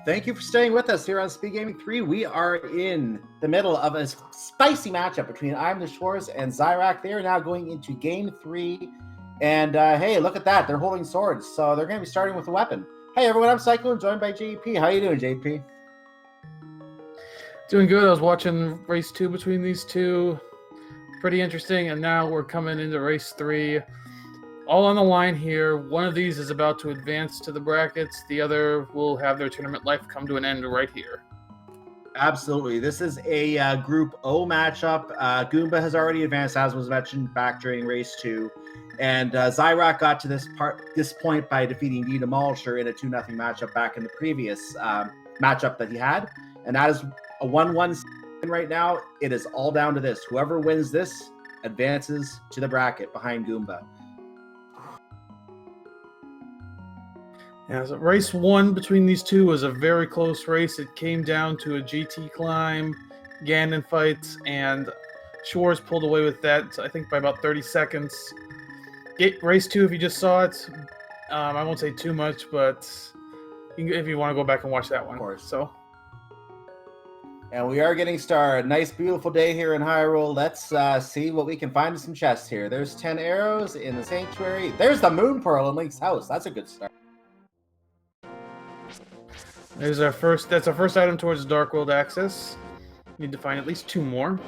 Thank you for staying with us here on Speed Gaming 3. We are in the middle of a spicy matchup between iamtheschwarz and Xyrak. They are now going into Game 3. And hey, look at that. They're holding swords. So they're going to be starting with a weapon. Hey, everyone. I'm Cyclone, joined by JP. How you doing, JP? Doing good. I was watching race 2 between these two. Pretty interesting. And now we're coming into race 3. All on the line here. One of these is about to advance to the brackets. The other will have their tournament life come to an end right here. Absolutely. This is a Group O matchup. Goomba has already advanced, as was mentioned back during race 2. And Xyrak got to this point by defeating the Demolisher in a 2-0 matchup back in the previous matchup that he had. And that is a 1-1 right now. It is all down to this. Whoever wins this advances to the bracket behind Goomba. Yeah, so race 1 between these two was a very close race. It came down to a GT climb, Ganon fights, and Schwarz pulled away with that, I think, by about 30 seconds. Race 2, if you just saw it, I won't say too much, but if you want to go back and watch that one. Of course. So. And we are getting started. Nice, beautiful day here in Hyrule. Let's see what we can find in some chests here. There's 10 arrows in the Sanctuary. There's the Moon Pearl in Link's house. That's a good start. That's our first item towards Dark World access. Need to find at least 2 more.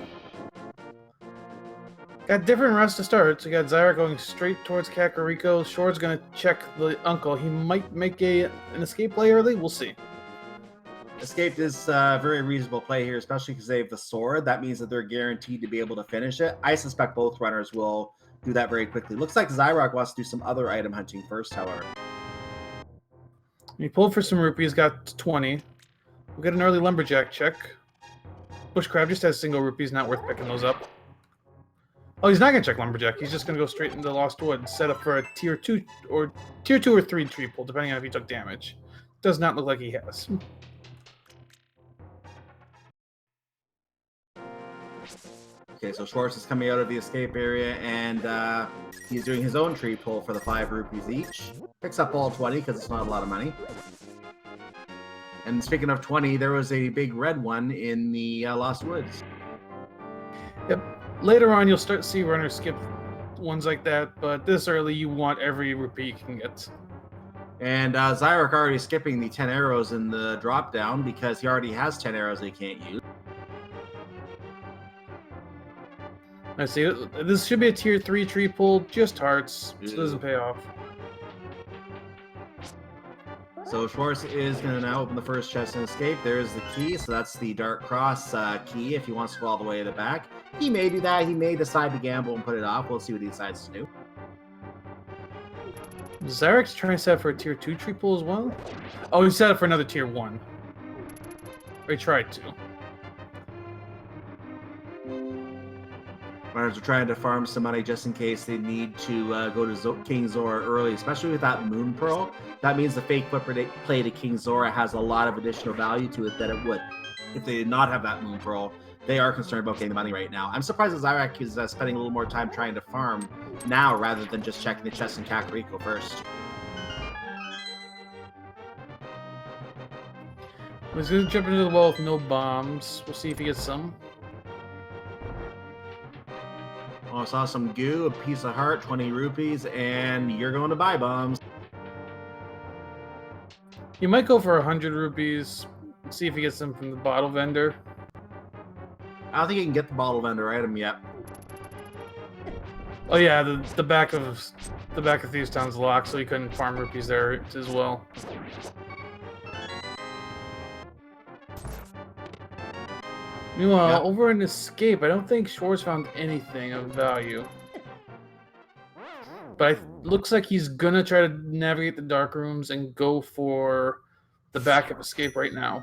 Got different routes to start. So you got Xyrak going straight towards Kakariko. Short's gonna check the uncle. He might make an escape play early. We'll see. Escape is a very reasonable play here, especially because they have the sword. That means that they're guaranteed to be able to finish it. I suspect both runners will do that very quickly. Looks like Xyrak wants to do some other item hunting first, however. He pulled for some rupees, got 20. We'll get an early lumberjack check. Bushcrab just has single rupees, not worth picking those up. Oh, he's not going to check lumberjack. He's just going to go straight into Lost Wood, set up for a tier 2 or 3 tree pull, depending on if he took damage. Does not look like he has. Okay, so Schwarz is coming out of the escape area, and he's doing his own tree pull for the 5 rupees each. Picks up all 20 because it's not a lot of money. And speaking of 20, there was a big red one in the Lost Woods. Yep. Later on, you'll start to see runners skip ones like that, but this early, you want every rupee you can get. And Xyrak already skipping the 10 arrows in the drop down because he already has 10 arrows that he can't use. I see. This should be a tier 3 tree pull, just hearts, so it doesn't pay off. So Schwarz is going to now open the first chest and escape. There's the key, so that's the Dark Cross key if he wants to go all the way to the back. He may do that. He may decide to gamble and put it off. We'll see what he decides to do. Xyrak's trying to set up for a tier 2 tree pull as well? Oh, he set up for another tier 1. Or he tried to. Runners are trying to farm some money just in case they need to go to King Zora early, especially with that Moon Pearl. That means the fake play to King Zora has a lot of additional value to it that it would if they did not have that Moon Pearl. They are concerned about getting the money right now. I'm surprised that Xyrak is spending a little more time trying to farm now rather than just checking the chest in Kakariko first. He's going to jump into the wall with no bombs. We'll see if he gets some. Oh, I saw some goo, a piece of heart, 20 rupees, and you're going to buy bombs. You might go for 100 rupees, see if he gets them from the bottle vendor. I don't think you can get the bottle vendor item yet. Oh yeah, the back of Thieves Town's locked, so you couldn't farm rupees there as well. Meanwhile, over in Escape, I don't think Schwarz found anything of value. But it looks like he's gonna try to navigate the dark rooms and go for the back of Escape right now.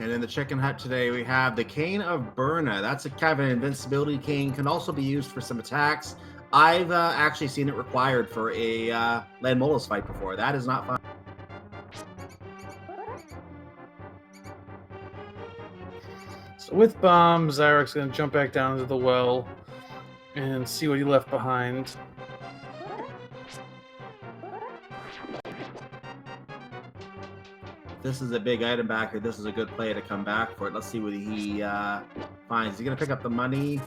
And in the Chicken Hut today, we have the Cane of Burna. That's a kind of an invincibility cane. Can also be used for some attacks. I've actually seen it required for a Land Molos fight before. That is not fun. So with bombs, Xyrak's going to jump back down into the well and see what he left behind. This is a big item back here. This is a good play to come back for it. Let's see what he finds. He's going to pick up the money.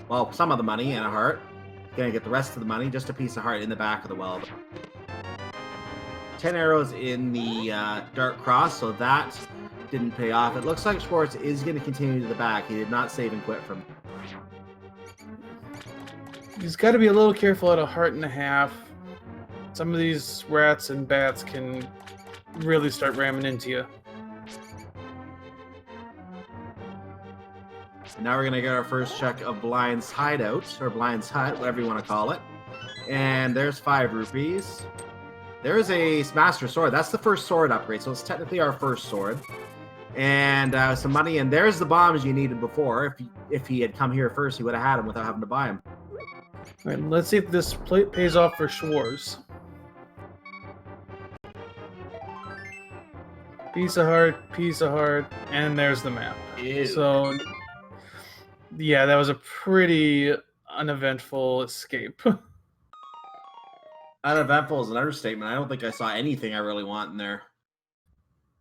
Well, some of the money and a heart. Going to get the rest of the money. Just a piece of heart in the back of the well. 10 arrows in the Dark Cross, so that didn't pay off. It looks like Schwartz is going to continue to the back. He did not save and quit from. He's got to be a little careful at a heart and a half. Some of these rats and bats can really start ramming into you. And now we're going to get our first check of Blind's Hideout, or Blind's Hut, whatever you want to call it. And there's 5 rupees. There's a Master Sword. That's the first sword upgrade, so it's technically our first sword. And some money, and there's the bombs you needed before. If he had come here first, he would have had them without having to buy them. All right, let's see if this pays off for Schwartz. Piece of heart, and there's the map. Ew. So, yeah, that was a pretty uneventful escape. Uneventful is an understatement. I don't think I saw anything I really want in there.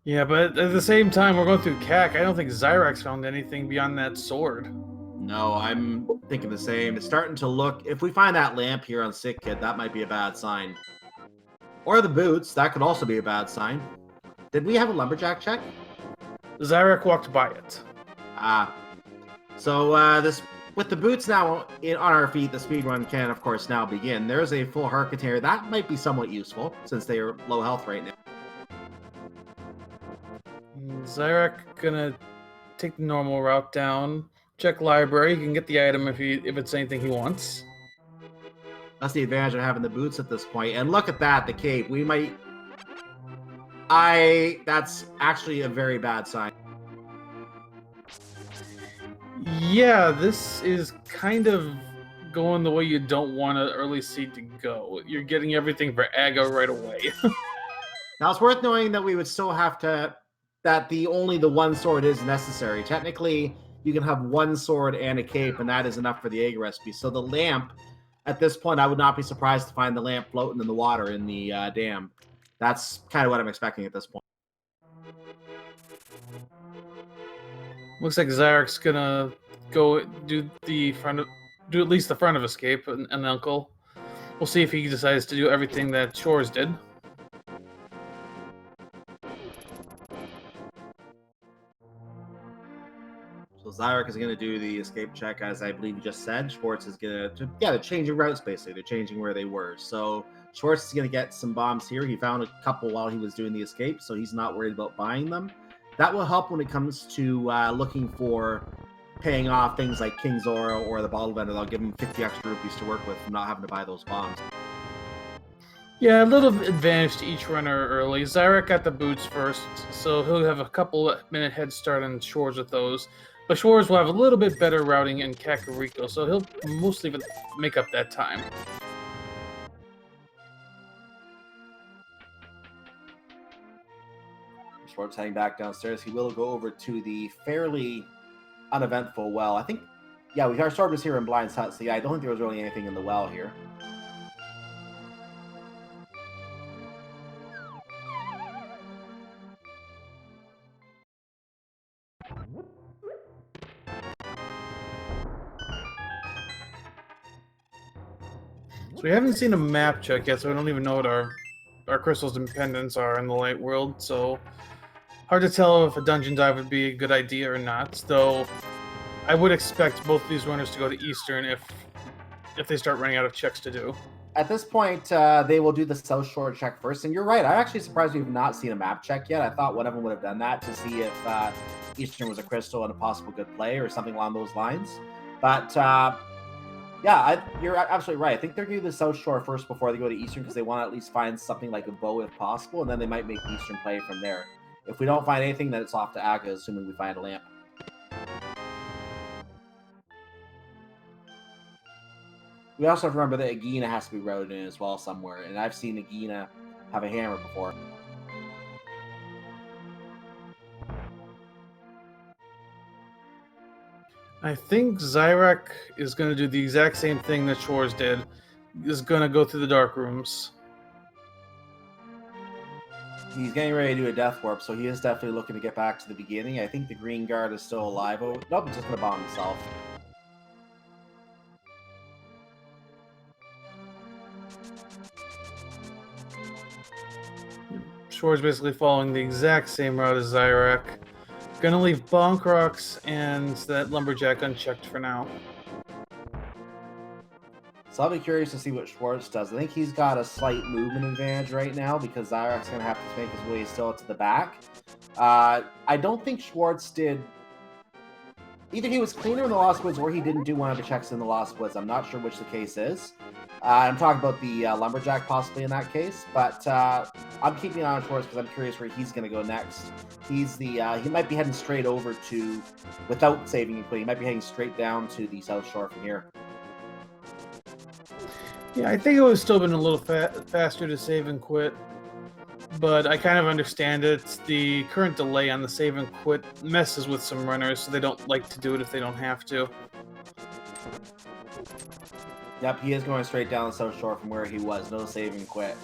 Yeah, but at the same time, we're going through CAC. I don't think Xyrak's found anything beyond that sword. No, I'm thinking the same. It's starting to look... If we find that lamp here on Sick Kid, that might be a bad sign. Or the boots. That could also be a bad sign. Did we have a lumberjack check? Xyrak walked by it. So this with the boots now on our feet, the speedrun can, of course, now begin. There's a full heart container. That might be somewhat useful, since they are low health right now. Xyrak gonna take the normal route down. Check library. He can get the item if it's anything he wants. That's the advantage of having the boots at this point. And look at that, the cape. We might... That's actually a very bad sign. Yeah, this is kind of going the way you don't want an early seed to go. You're getting everything for Aga right away. Now, it's worth knowing that we would still have to... That only the one sword is necessary. Technically, you can have one sword and a cape, and that is enough for the egg recipe. So the lamp, at this point, I would not be surprised to find the lamp floating in the water in the dam. That's kind of what I'm expecting at this point. Looks like Xyrak's gonna go do at least the front of escape and Uncle. We'll see if he decides to do everything that Shores did. So Xyrak is going to do the escape check, as I believe you just said. Schwartz is going to... Yeah, they're changing routes, basically. They're changing where they were. So Schwartz is going to get some bombs here. He found a couple while he was doing the escape, so he's not worried about buying them. That will help when it comes to looking for paying off things like King's Aura or the bottle vendor. They'll give him 50 extra rupees to work with from not having to buy those bombs. Yeah, a little advantage to each runner early. Xyrak got the boots first, so he'll have a couple minute head start on Shores with those. But Shores will have a little bit better routing in Kakariko, so he'll mostly make up that time. Schwartz heading back downstairs. He will go over to the fairly uneventful well. I think, yeah, our sword was here in Blind's Hut, so yeah, I don't think there was really anything in the well here. So we haven't seen a map check yet, so we don't even know what our crystals and pendants are in the light world, so hard to tell if a dungeon dive would be a good idea or not, though I would expect both of these runners to go to Eastern if they start running out of checks to do. At this point, they will do the South Shore check first, and you're right, I'm actually surprised we've not seen a map check yet. I thought one of them would have done that to see if Eastern was a crystal and a possible good play or something along those lines, but... Yeah, you're absolutely right. I think they're going to do the South Shore first before they go to Eastern because they want to at least find something like a bow if possible, and then they might make Eastern play from there. If we don't find anything, then it's off to Aga, assuming we find a lamp. We also have to remember that Agina has to be routed in as well somewhere, and I've seen Agina have a hammer before. I think Xyrak is going to do the exact same thing that Schwarz did. Is going to go through the dark rooms. He's getting ready to do a death warp, so he is definitely looking to get back to the beginning. I think the green guard is still alive. Oh, nope, he's just going to bomb himself. Schwarz basically following the exact same route as Xyrak. Gonna leave Bonk Rocks and that Lumberjack unchecked for now. So I'll be curious to see what Schwarz does. I think he's got a slight movement advantage right now because Xyrak's going to have to make his way still to the back. I don't think Schwarz did... Either he was cleaner in the Lost Woods or he didn't do one of the checks in the Lost Woods. I'm not sure which the case is. I'm talking about the Lumberjack possibly in that case, but I'm keeping an eye on Schwarz because I'm curious where he's going to go next. He's the he might be heading straight over to, without saving and quitting, he might be heading straight down to the South Shore from here. Yeah, I think it would have still been a little faster to save and quit, but I kind of understand it. The current delay on the save and quit messes with some runners, so they don't like to do it if they don't have to. Yep, he is going straight down the South Shore from where he was. No save and quit.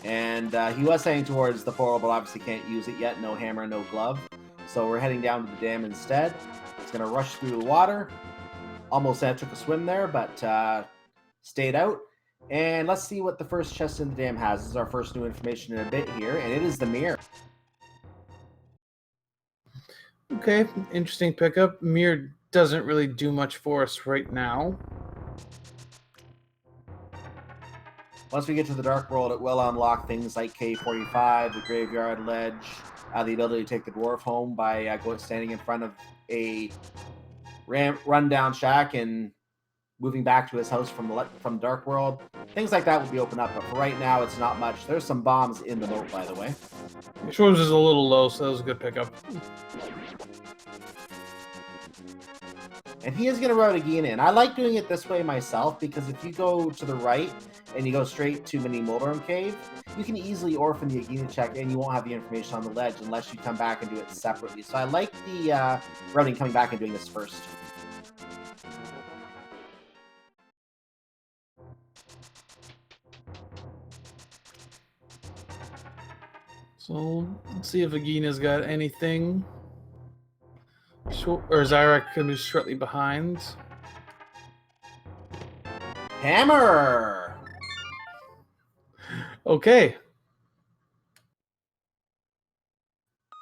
And he was heading towards the portal, but obviously can't use it yet. No hammer, no glove. So we're heading down to the dam instead. It's going to rush through the water. Almost took a swim there, but stayed out. And let's see what the first chest in the dam has. This is our first new information in a bit here, and it is the mirror. Okay, interesting pickup. Mirror doesn't really do much for us right now. Once we get to the Dark World, it will unlock things like K45, the Graveyard Ledge, the ability to take the Dwarf home by standing in front of a rundown shack and moving back to his house from Dark World. Things like that will be opened up, but for right now, it's not much. There's some bombs in the moat, by the way. Schwarz is a little low, so that was a good pickup. And he is going to route Agina in. I like doing it this way myself, because if you go to the right and you go straight to Mini Moldorm Cave, you can easily orphan the Agina check, and you won't have the information on the ledge unless you come back and do it separately. So I like the routing coming back and doing this first. So let's see if Agina's got anything. Or Xyrak could be shortly behind. Hammer! Okay.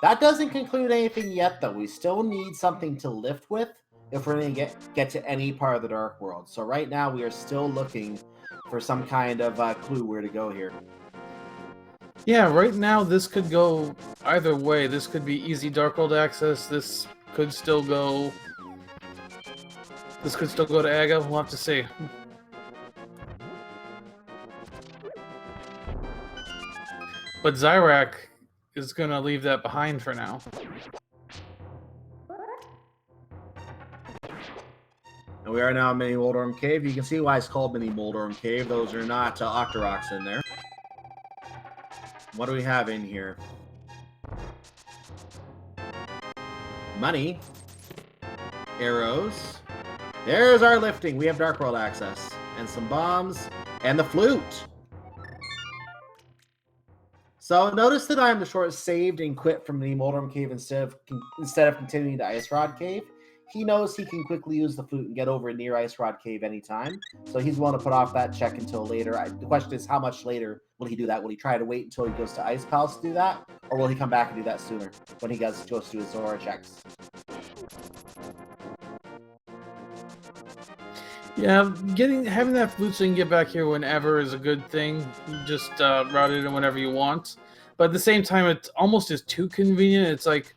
That doesn't conclude anything yet, though. We still need something to lift with if we're going to get to any part of the Dark World. So right now, we are still looking for some kind of clue where to go here. Yeah, right now this could go either way. This could be easy Dark World access. This could still go to Aga. We'll have to see. But Xyrak is going to leave that behind for now. And we are now in Mini Moldorm Cave. You can see why it's called Mini Moldorm Cave. Those are not Octoroks in there. What do we have in here? Money. Arrows. There's our lifting. We have Dark World access. And some bombs. And the flute. So notice that iamtheschwarz saved and quit from the Moldorm Cave instead of continuing to Ice Rod Cave. He knows he can quickly use the flute and get over near Ice Rod Cave anytime. So he's willing to put off that check until later. The question is, how much later will he do that? Will he try to wait until he goes to Ice Palace to do that? Or will he come back and do that sooner when he goes to do his Zora checks? Yeah, having that flute so you can get back here whenever is a good thing. You just route it in whenever you want. But at the same time, it almost is too convenient. It's like,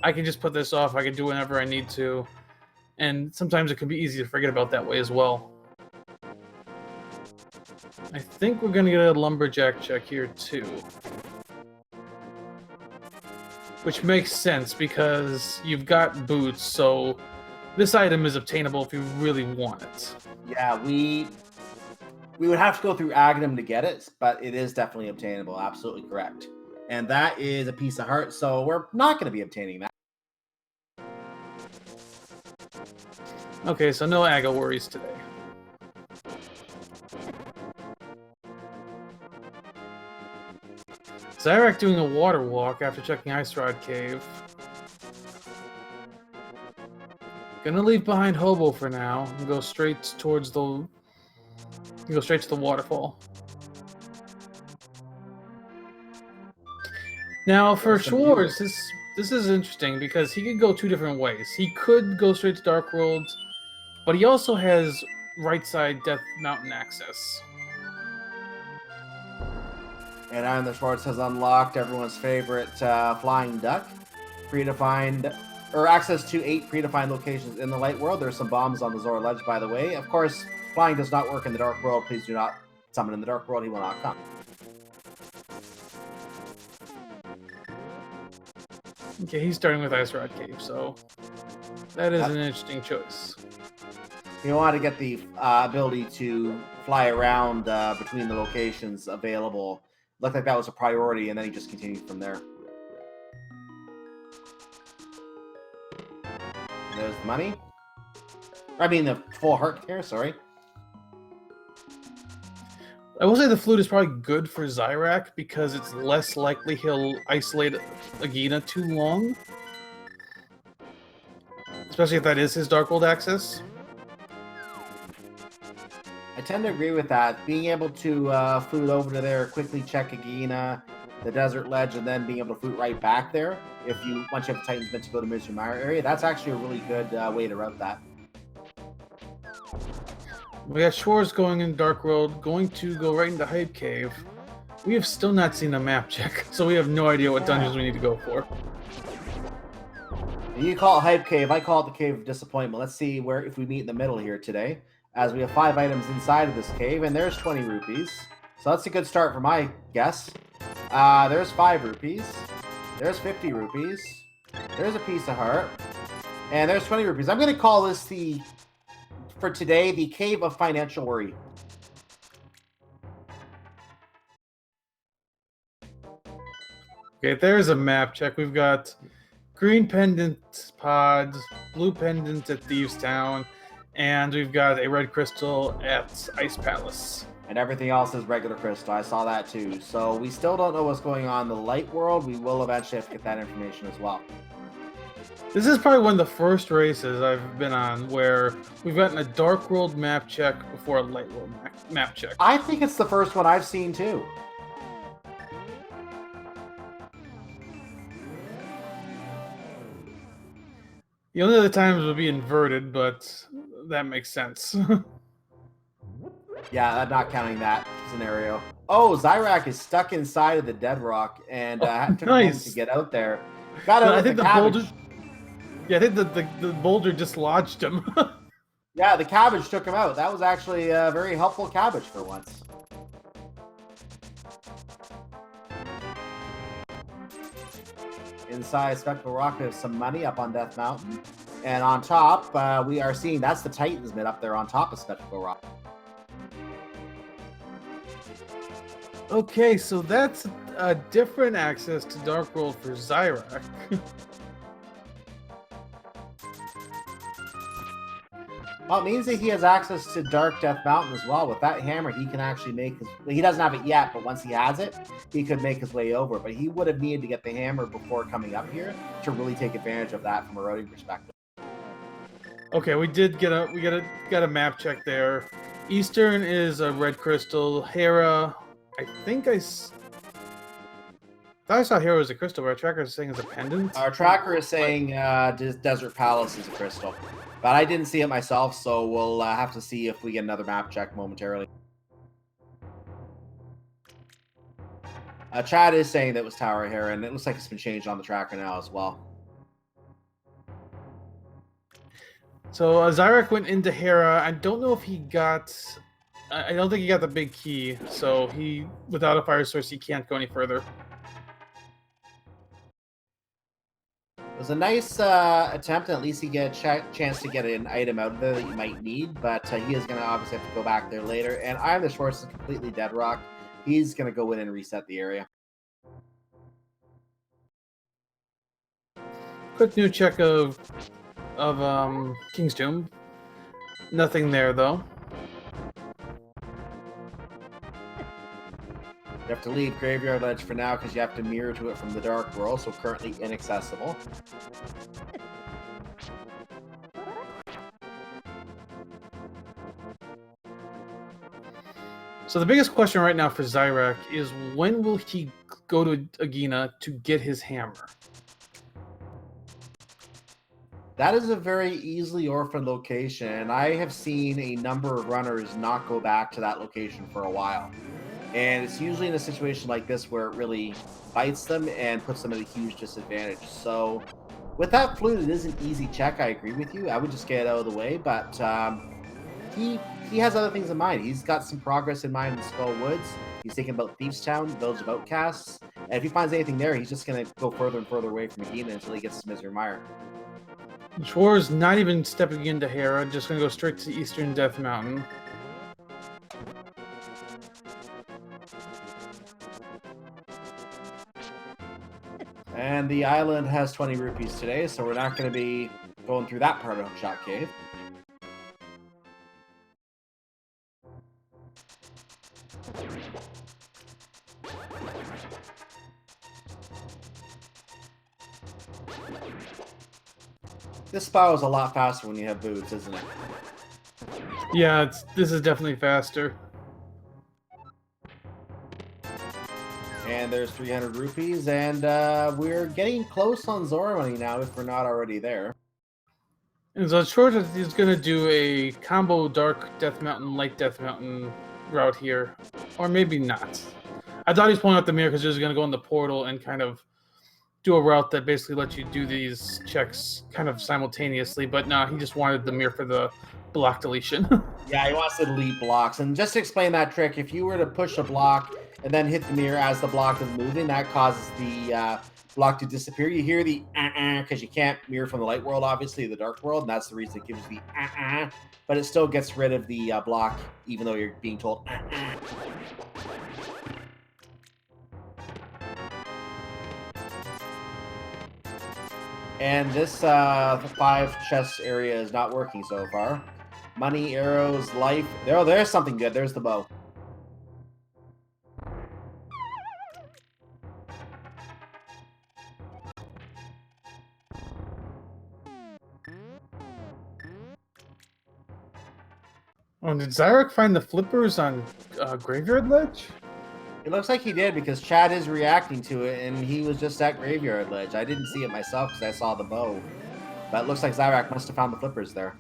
I can just put this off. I can do whenever I need to. And sometimes it can be easy to forget about that way as well. I think we're going to get a Lumberjack check here too. Which makes sense because you've got boots, so this item is obtainable if you really want it. Yeah, we would have to go through Aghanim to get it, but it is definitely obtainable. Absolutely correct. And that is a piece of heart, so we're not going to be obtaining that. Okay, so no Aga worries today. Xyrak doing a water walk after checking Ice Rod Cave. Gonna leave behind Hobo for now and go straight towards the. Go straight to the waterfall. Now for Schwarz, this is interesting because he could go two different ways. He could go straight to Dark World, but he also has right side Death Mountain access. And iamtheschwarz has unlocked everyone's favorite flying duck. Predefined, or access to 8 predefined locations in the light world. There's some bombs on the Zora Ledge, by the way. Of course, flying does not work in the dark world. Please do not summon in the dark world. He will not come. Okay, he's starting with Ice Rod Cave, so that is an interesting choice. You want to get the ability to fly around between the locations available. Looked like that was a priority, and then he just continued from there. There's the money. I mean, the full heart here, sorry. I will say the flute is probably good for Xyrak because it's less likely he'll isolate Agina too long. Especially if that is his Dark World access. I tend to agree with that. Being able to flute over to there, quickly check Agina, the desert ledge, and then being able to flute right back there. If you once you have the Titan's Bent to go to Mizumara area, that's actually a really good way to route that. We got Schwarz going in Dark World, going to go right into Hype Cave. We have still not seen a map check, so we have no idea what dungeons we need to go for. You call it Hype Cave, I call it the Cave of Disappointment. Let's see where if we meet in the middle here today, as we have 5 items inside of this cave, and there's 20 rupees. So that's a good start for my guess. There's 5 rupees. There's 50 rupees. There's a piece of heart. And there's 20 rupees. I'm going to call this for today, the Cave of Financial Worry. Okay, there's a map check. We've got green pendant pods, blue pendant at Thieves Town, and we've got a red crystal at Ice Palace. And everything else is regular crystal. I saw that too. So we still don't know what's going on in the light world. We will eventually have to get that information as well. This is probably one of the first races I've been on where we've gotten a Dark World map check before a Light World map check. I think it's the first one I've seen too. The only other times would be inverted, but that makes sense. Yeah, I'm not counting that scenario. Oh, Xyrak is stuck inside of the dead rock and took a moment to get out there. Got out I think the cabbage. boulder. Yeah, I think the boulder dislodged him. Yeah, the cabbage took him out. That was actually a very helpful cabbage for once. Inside Spectral Rock, there's some money up on Death Mountain. And on top, we are seeing that's the Titan's Mid up there on top of Spectral Rock. Okay, so that's a different access to Dark World for Xyrak. Well, it means that he has access to Dark Death Mountain as well. With that hammer, he can actually make his... He doesn't have it yet, but once he has it, he could make his way over. But he would have needed to get the hammer before coming up here to really take advantage of that from a roading perspective. Okay, we did get a map check there. Eastern is a red crystal. Hera, I think I thought I saw Hera as a crystal, but our tracker is saying it's a pendant. Our tracker is saying Desert Palace is a crystal. But I didn't see it myself, so we'll have to see if we get another map check momentarily. Chad is saying that it was Tower Hera, and it looks like it's been changed on the tracker now as well. So Xyrak went into Hera. I don't know if he got... I don't think he got the big key, so he, without a fire source, he can't go any further. It was a nice attempt, and at least he get a chance to get an item out of there that you might need, but he is going to obviously have to go back there later. And iamtheschwarz is completely dead rock. He's going to go in and reset the area. Quick new check of King's Tomb. Nothing there, though. You have to leave Graveyard Ledge for now because you have to mirror to it from the Dark World, so currently inaccessible. So the biggest question right now for Xyrak is when will he go to Agina to get his hammer? That is a very easily orphaned location, and I have seen a number of runners not go back to that location for a while. And it's usually in a situation like this where it really bites them and puts them at a huge disadvantage. So with that flute, it is an easy check. I agree with you. I would just get it out of the way, but he has other things in mind. He's got some progress in mind in Skull Woods. He's thinking about Thieves Town, Village of Outcasts. And if he finds anything there, he's just going to go further and further away from Agina until he gets to Misery Mire. Schwarz not even stepping into Hera, just going to go straight to Eastern Death Mountain. And the island has 20 rupees today, so we're not going to be going through that part of Hookshot Cave. This spot is a lot faster when you have boots, isn't it? Yeah, this is definitely faster. And there's 300 rupees, and we're getting close on Zora money now if we're not already there. And so Schwarz is going to do a combo Dark Death Mountain, Light Death Mountain route here. Or maybe not. I thought he was pulling out the mirror because he was going to go in the portal and kind of do a route that basically lets you do these checks kind of simultaneously, but no, he just wanted the mirror for the block deletion. Yeah, he wants to delete blocks. And just to explain that trick, if you were to push a block and then hit the mirror as the block is moving, that causes the block to disappear. You hear the because you can't mirror from the light world, obviously, the dark world, and that's the reason it gives you the but it still gets rid of the block, even though you're being told And this 5 chest area is not working so far. Money, arrows, life. There's something good. There's the bow. Oh, did Xyrak find the flippers on Graveyard Ledge? It looks like he did because Chad is reacting to it, and he was just at Graveyard Ledge. I didn't see it myself because I saw the bow. But it looks like Xyrak must have found the flippers there.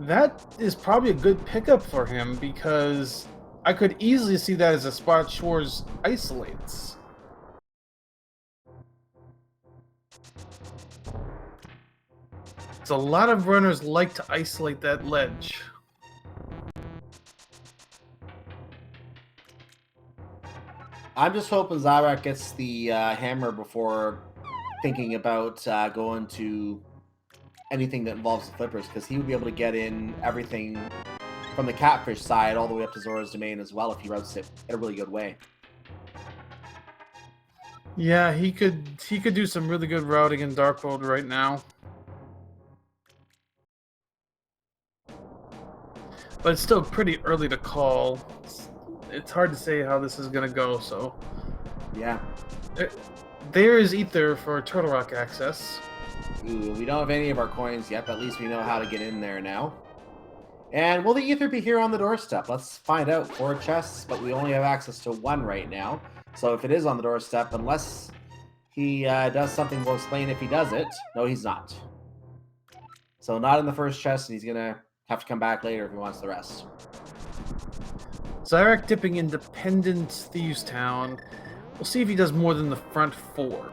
That is probably a good pickup for him because I could easily see that as a spot Schwarz isolates. So a lot of runners like to isolate that ledge. I'm just hoping Xyrak gets the hammer before thinking about going to anything that involves the flippers, because he would be able to get in everything from the catfish side all the way up to Zora's domain as well if he routes it in a really good way. Yeah, he could do some really good routing in Dark World right now. But it's still pretty early to call. It's hard to say how this is going to go, so... Yeah. There is Ether for Turtle Rock access. Ooh, we don't have any of our coins yet, but at least we know how to get in there now. And will the Ether be here on the doorstep? Let's find out. 4 chests, but we only have access to 1 right now. So if it is on the doorstep, unless he does something, we'll explain if he does it. No, he's not. So not in the first chest, and he's going to have to come back later if he wants the rest. Xyrak dipping Independent Thieves Town. We'll see if he does more than the front 4.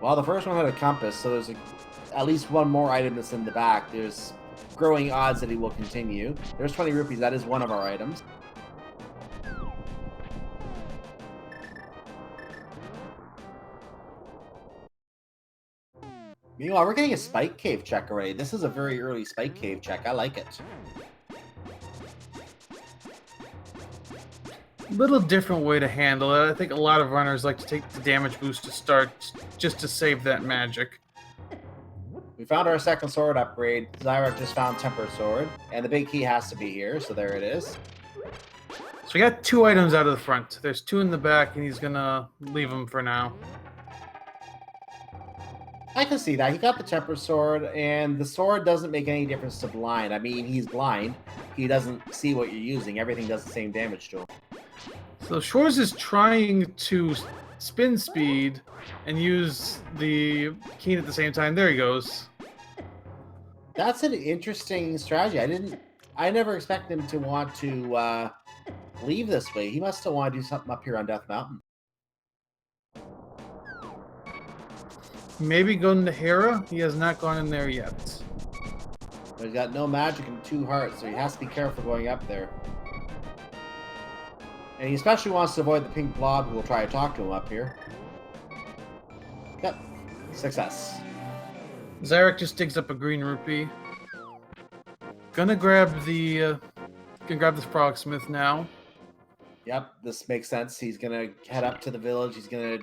Well, the first one had a compass, so there's at least 1 more item that's in the back. There's growing odds that he will continue. There's 20 rupees. That is one of our items. Meanwhile, we're getting a Spike Cave check already. This is a very early Spike Cave check. I like it. Little different way to handle it. I think a lot of runners like to take the damage boost to start just to save that magic. We found our second sword upgrade. Xyrak just found Temper Sword, and the big key has to be here, so there it is. So we got 2 items out of the front. There's 2 in the back, and he's gonna leave them for now. I can see that. He got the Temper Sword, and the sword doesn't make any difference to blind. I mean, he's blind. He doesn't see what you're using. Everything does the same damage to him. So Schwarz is trying to spin speed and use the key at the same time. There he goes. That's an interesting strategy. I never expected him to want to leave this way. He must still want to do something up here on Death Mountain. Maybe going to Hera. He has not gone in there yet. But he's got no magic and 2 hearts, so he has to be careful going up there. And he especially wants to avoid the pink blob who will try to talk to him up here. Yep. Success. Xyrak just digs up a green rupee. Gonna grab the this Frogsmith now. Yep, this makes sense. He's gonna head up to the village. He's gonna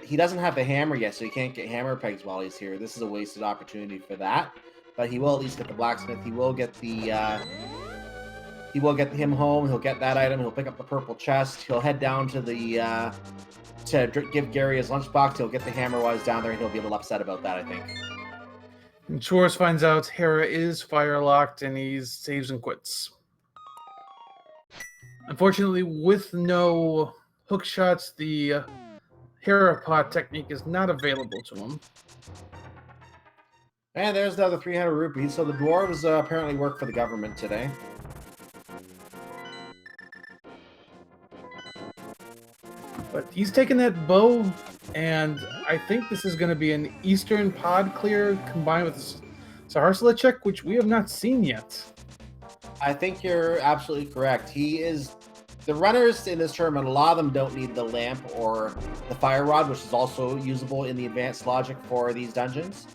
he doesn't have the hammer yet, so he can't get hammer pegs while he's here. This is a wasted opportunity for that. But he will at least get the blacksmith. He will get the he will get him home. He'll get that item. He'll pick up the purple chest. He'll head down to the to give Gary his lunchbox. He'll get the hammer while he's down there, and he'll be a little upset about that, I think. And Schwarz finds out Hera is fire locked, and he saves and quits. Unfortunately, with no hook shots, the Hera pot technique is not available to him. And there's another 300 rupees. So the dwarves apparently work for the government today. But he's taking that bow, and I think this is going to be an Eastern pod clear combined with Saharsla check, which we have not seen yet. I think you're absolutely correct. He is... The runners in this tournament, a lot of them don't need the lamp or the fire rod, which is also usable in the advanced logic for these dungeons.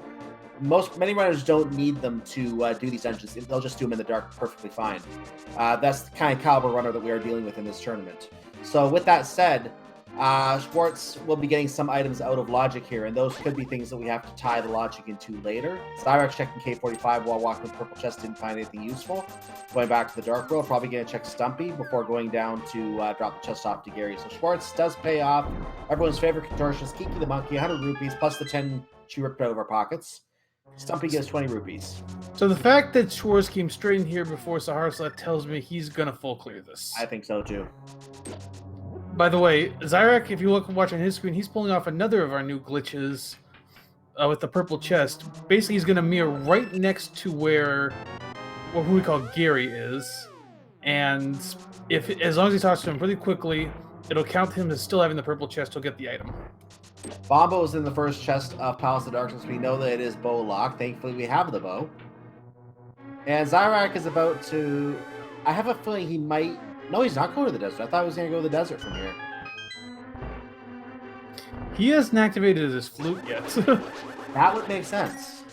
Many runners don't need them to do these dungeons. They'll just do them in the dark perfectly fine. That's the kind of caliber runner that we are dealing with in this tournament. So with that said, Schwarz will be getting some items out of logic here, and those could be things that we have to tie the logic into later. Xyrak checking K45 while walking the purple chest, didn't find anything useful. Going back to the dark world, probably going to check Stumpy before going down to drop the chest off to Gary. So Schwarz does pay off. Everyone's favorite contortionist, Kiki the monkey, 100 rupees plus the 10 she ripped out of our pockets. Stumpy gets 20 rupees. So the fact that Schwarz came straight in here before Saharsla tells me he's going to full clear this. I think so too. By the way, Xyrak, if you watch on his screen, he's pulling off another of our new glitches with the purple chest. Basically, he's going to mirror right next to who we call Gary is. And as long as he talks to him pretty quickly, it'll count him as still having the purple chest. He'll get the item. Bombo is in the first chest of Palace of Darkness. We know that it is bow locked. Thankfully, we have the bow. And Xyrak is about to... I have a feeling he might... No, he's not going to the desert. I thought he was going to go to the desert from here. He hasn't activated his flute yet. That would make sense.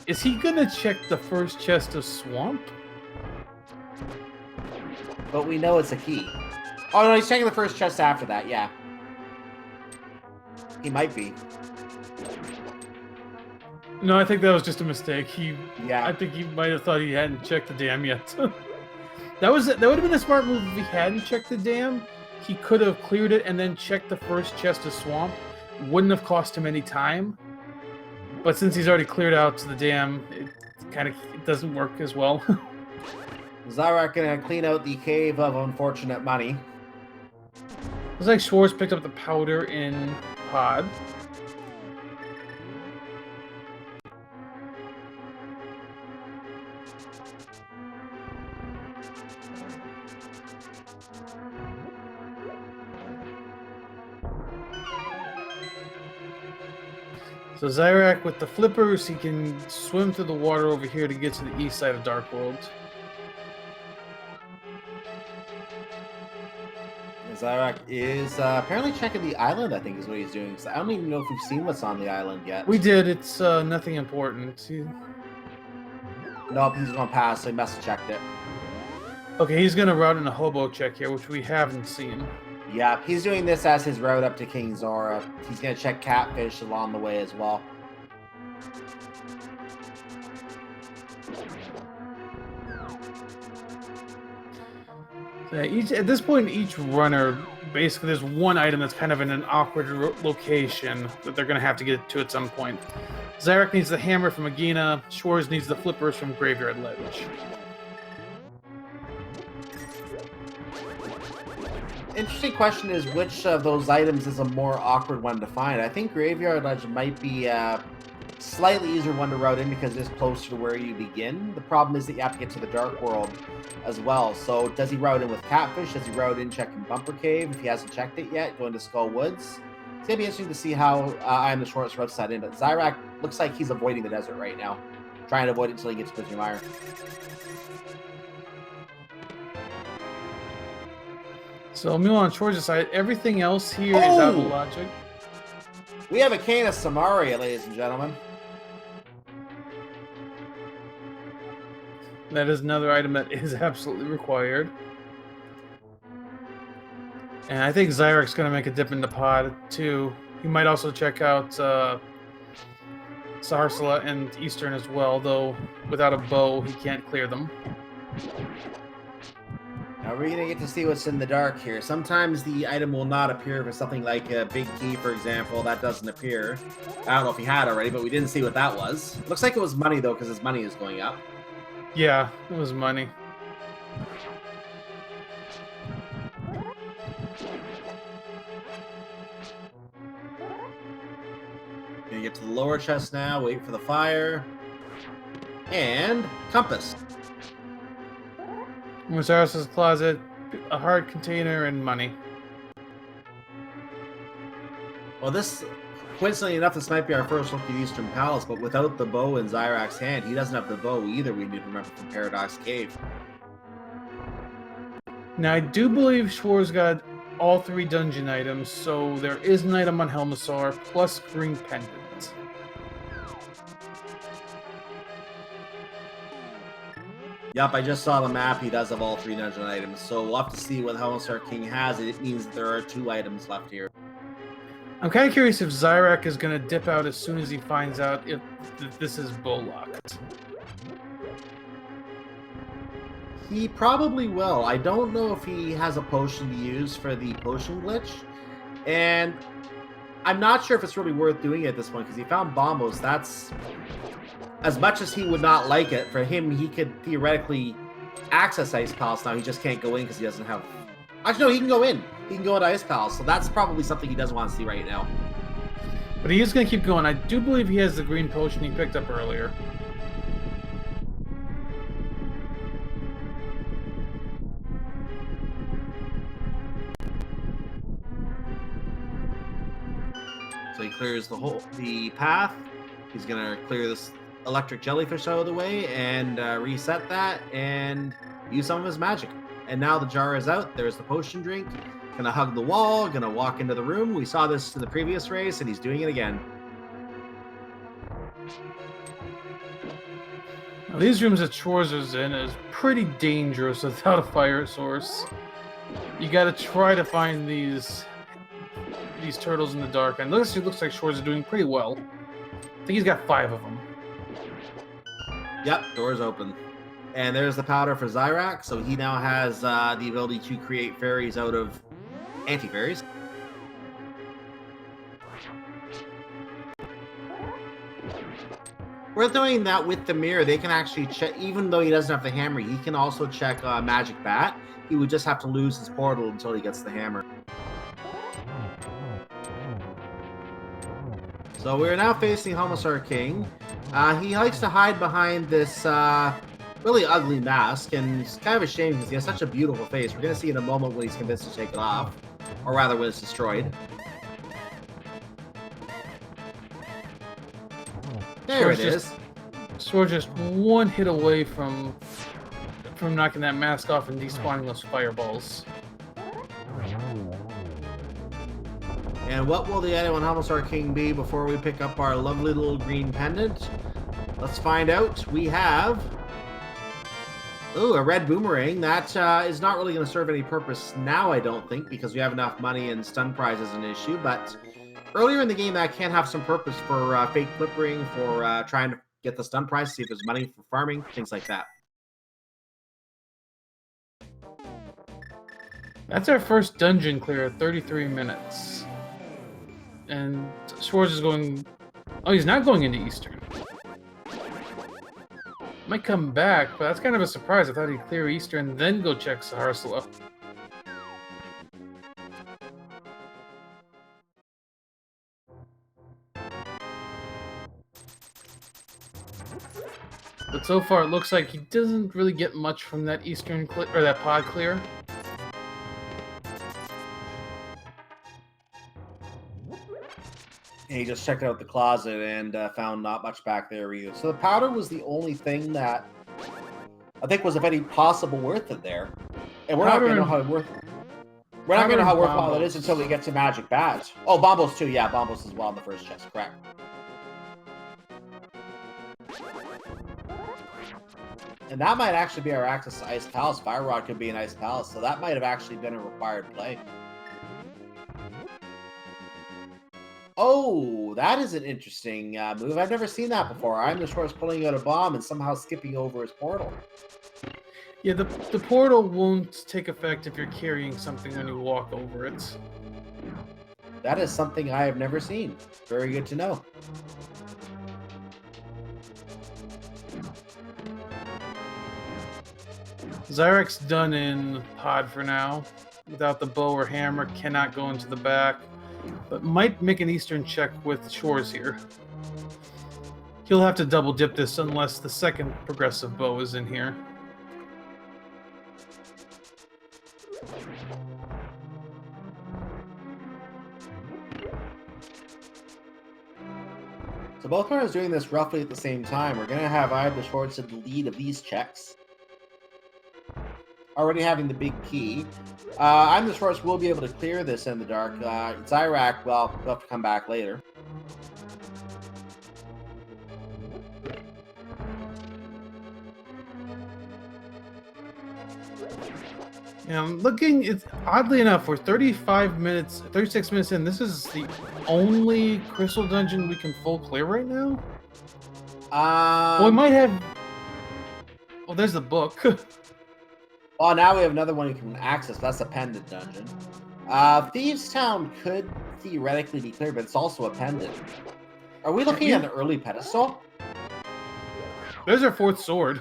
Is he going to check the first chest of Swamp? But we know it's a key. Oh, no, he's checking the first chest after that, yeah. He might be. No, I think that was just a mistake. Yeah. I think he might have thought he hadn't checked the dam yet. That would have been a smart move if he hadn't checked the dam. He could have cleared it and then checked the first chest of Swamp. Wouldn't have cost him any time. But since he's already cleared out the dam, it doesn't work as well. Xyrak gonna clean out the cave of unfortunate money. Looks like Schwarz picked up the powder in pod. So Xyrak with the flippers, he can swim through the water over here to get to the east side of Dark World. Xyrak is apparently checking the island, I think is what he's doing. I don't even know if we've seen what's on the island yet. We did. It's nothing important. Nope, he's going to pass, so he must have checked it. Okay, he's going to route in a hobo check here, which we haven't seen. Yeah, he's doing this as his route up to King Zora. He's going to check Catfish along the way as well. At this point, each runner, basically, there's one item that's kind of in an awkward location that they're going to have to get to at some point. Xyrak needs the hammer from Agina. Schwarz needs the flippers from Graveyard Ledge. Interesting question is which of those items is a more awkward one to find. I think Graveyard Ledge might be a slightly easier one to route in because it's closer to where you begin. The problem is that you have to get to the Dark World as well. So does he route in with Catfish? Does he route in checking Bumper Cave if he hasn't checked it yet? Going to Skull Woods? It's going to be interesting to see how I Am the Schwarz routes that in. But Xyrak looks like he's avoiding the desert right now. Trying to avoid it until he gets to the Mire. So, meanwhile, on Schwarz's side, everything else here is out of logic. We have a cane of Samaria, ladies and gentlemen. That is another item that is absolutely required. And I think Xyrak's going to make a dip in the pod, too. He might also check out Saharsala and Eastern as well, though without a bow, he can't clear them. Now we're going to get to see what's in the dark here. Sometimes the item will not appear for something like a big key, for example. That doesn't appear. I don't know if he had already, but we didn't see what that was. Looks like it was money, though, because his money is going up. Yeah, it was money. Gonna get to the lower chest now, wait for the fire. And compass. Musaras's closet, a hard container, and money. Well, this, coincidentally enough, this might be our first look at Eastern Palace, but without the bow in Xyrak's hand, he doesn't have the bow either, we need to remember from Paradox Cave. Now, I do believe Schwarz got all 3 dungeon items, so there is an item on Helmasaur, plus Green Pendant. Yup, I just saw the map. He does have all 3 dungeon items, so we'll have to see what Helmasaur King has. It means that there are 2 items left here. I'm kind of curious if Xyrak is going to dip out as soon as he finds out if this is bow-locked. He probably will. I don't know if he has a potion to use for the potion glitch, and I'm not sure if it's really worth doing it at this point, because he found Bombos. That's... As much as he would not like it, for him, he could theoretically access Ice Palace now. He just can't go in because he doesn't have... Actually, no, he can go in. He can go into Ice Palace, so that's probably something he doesn't want to see right now. But he is going to keep going. I do believe he has the green potion he picked up earlier. So he clears the path. He's going to clear this electric jellyfish out of the way and reset that and use some of his magic. And now the jar is out. There's the potion drink. Gonna hug the wall, gonna walk into the room. We saw this in the previous race and he's doing it again. Now, these rooms that Schwarz is in is pretty dangerous without a fire source. You gotta try to find these turtles in the dark. And it looks like Schwarz is doing pretty well. I think he's got 5 of them. Yep, door's open. And there's the powder for Xyrak, so he now has the ability to create fairies out of anti-fairies. Worth knowing that with the mirror, they can actually check, even though he doesn't have the hammer, he can also check Magic Bat. He would just have to lose his portal until he gets the hammer. So we're now facing Helmasaur King. He likes to hide behind this really ugly mask, and it's kind of a shame because he has such a beautiful face. We're going to see in a moment when he's convinced to take it off, or rather when it's destroyed. There it is. Schwarz just 1 hit away from knocking that mask off and despawning those fireballs. And what will the item on Helmasaur King be before we pick up our lovely little green pendant? Let's find out. We have... Ooh, a red boomerang. That is not really going to serve any purpose now, I don't think, because we have enough money and stun prize as an issue, but earlier in the game that can have some purpose for fake flippering, for trying to get the stun prize, see if there's money for farming, things like that. That's our first dungeon clear at 33 minutes. And Schwarz is going... Oh, he's not going into Eastern. Might come back, but that's kind of a surprise. I thought he'd clear Eastern, then go check Saharsla. But so far, it looks like he doesn't really get much from that Eastern or that pod clear. And he just checked out the closet and found not much back there either. So the powder was the only thing that I think was of any possible worth in there. And we're not going to know how worthwhile it is until we get to Magic Badge. Oh, Bombos too. Yeah, Bombos as well in the first chest. Correct. And that might actually be our access to Ice Palace. Fire Rod could be an Ice Palace, so that might have actually been a required play. Oh, that is an interesting move. I've never seen that before. iamtheschwarz pulling out a bomb and somehow skipping over his portal. Yeah, the portal won't take effect if you're carrying something when you walk over it. That is something I have never seen. Very good to know. Xyrak's done in pod for now. Without the bow or hammer, cannot go into the back. But might make an Eastern check with Schwarz here. He'll have to double dip this unless the second progressive bow is in here. So both runners doing this roughly at the same time. We're going to have iamtheschwarz at the lead of these checks. Already having the big key. iamtheschwarz will be able to clear this in the dark. Xyrak, well, we'll have to come back later. Yeah, I'm looking, it's oddly enough, we're 36 minutes in. This is the only crystal dungeon we can full clear right now? Well, we might have... Oh, there's the book. Well, now we have another one you can access. That's a pendant dungeon. Thieves' Town could theoretically be clear, but it's also a pendant. Are we looking at an early pedestal? There's our fourth sword.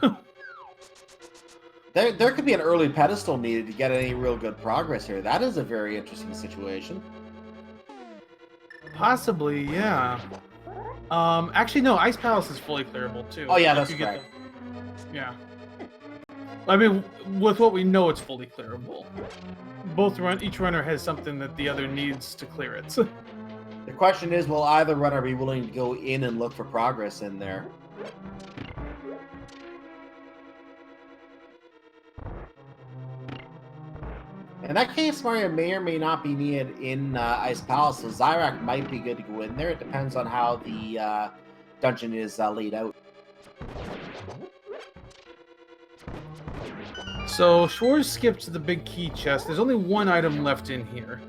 There could be an early pedestal needed to get any real good progress here. That is a very interesting situation. Possibly, yeah. Actually, no, Ice Palace is fully clearable, too. Oh, yeah, that's correct. Yeah. I mean, with what we know, it's fully clearable. Each runner has something that the other needs to clear it. The question is, will either runner be willing to go in and look for progress in there? In that case, Mario may or may not be needed in Ice Palace, so Xyrak might be good to go in there. It depends on how the dungeon is laid out. So, Schwarz skipped to the big key chest. There's only one item left in here.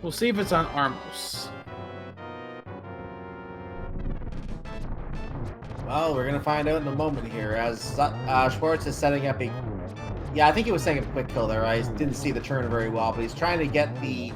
We'll see if it's on Armos. Well, we're going to find out in a moment here, as Schwarz is setting up a... Yeah, I think he was setting up a quick kill there. I didn't see the turn very well, but he's trying to get the...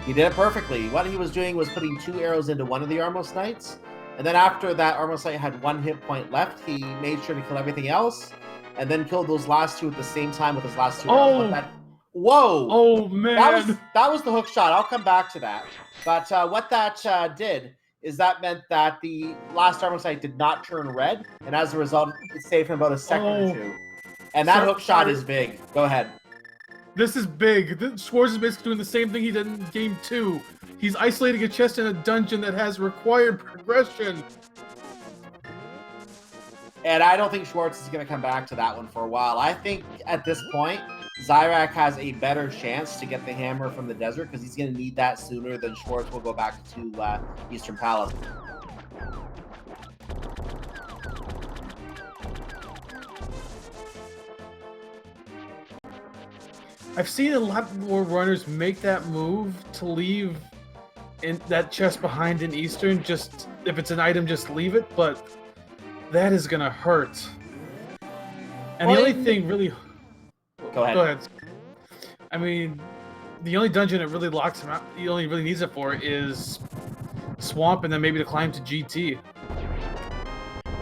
He did it perfectly. What he was doing was putting 2 arrows into one of the Armos Knights, and then after that Armos Knight had 1 hit point left, he made sure to kill everything else, and then killed those last 2 at the same time with his last 2 arrows. Whoa! Oh, man! That was the hook shot. I'll come back to that. But what that did is that meant that the last Armor Sight did not turn red, and as a result, it saved him about a second or 2. And that hook shot is big. Go ahead. This is big. Schwarz is basically doing the same thing he did in Game 2. He's isolating a chest in a dungeon that has required progression. And I don't think Schwarz is going to come back to that one for a while. I think at this point, Xyrak has a better chance to get the hammer from the desert because he's going to need that sooner than Schwarz will go back to Eastern Palace. I've seen a lot more runners make that move to leave in that chest behind in Eastern. Just if it's an item, just leave it. But that is gonna hurt. And the only thing really... Go ahead. Go ahead. I mean, the only dungeon it really locks him out, he only really needs it for is Swamp and then maybe to climb to GT.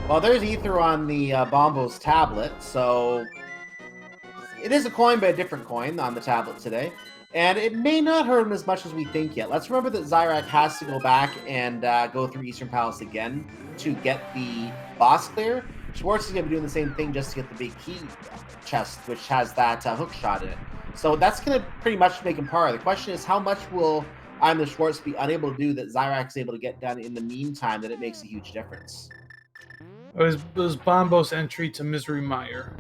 Well, there's Ether on the Bombo's tablet, so it is a coin, but a different coin on the tablet today. And it may not hurt him as much as we think yet. Let's remember that Xyrak has to go back and go through Eastern Palace again to get the boss clear. Schwarz is going to be doing the same thing just to get the big key chest, which has that hook shot in it. So that's going to pretty much make him par. The question is, how much will iamtheschwarz be unable to do that Xyrak's able to get done in the meantime that it makes a huge difference? It was Bombo's entry to Misery Mire.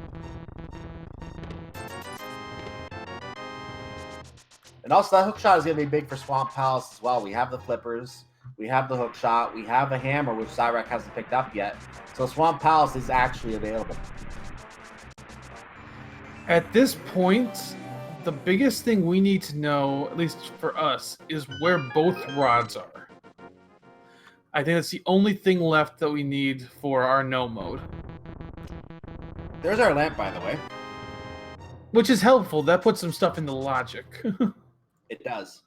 And also, that hook shot is going to be big for Swamp Palace as well. We have the flippers, we have the hook shot, we have a hammer, which Xyrak hasn't picked up yet. So Swamp Palace is actually available. At this point, the biggest thing we need to know, at least for us, is where both rods are. I think that's the only thing left that we need for our no mode. There's our lamp, by the way. Which is helpful. That puts some stuff into logic. It does.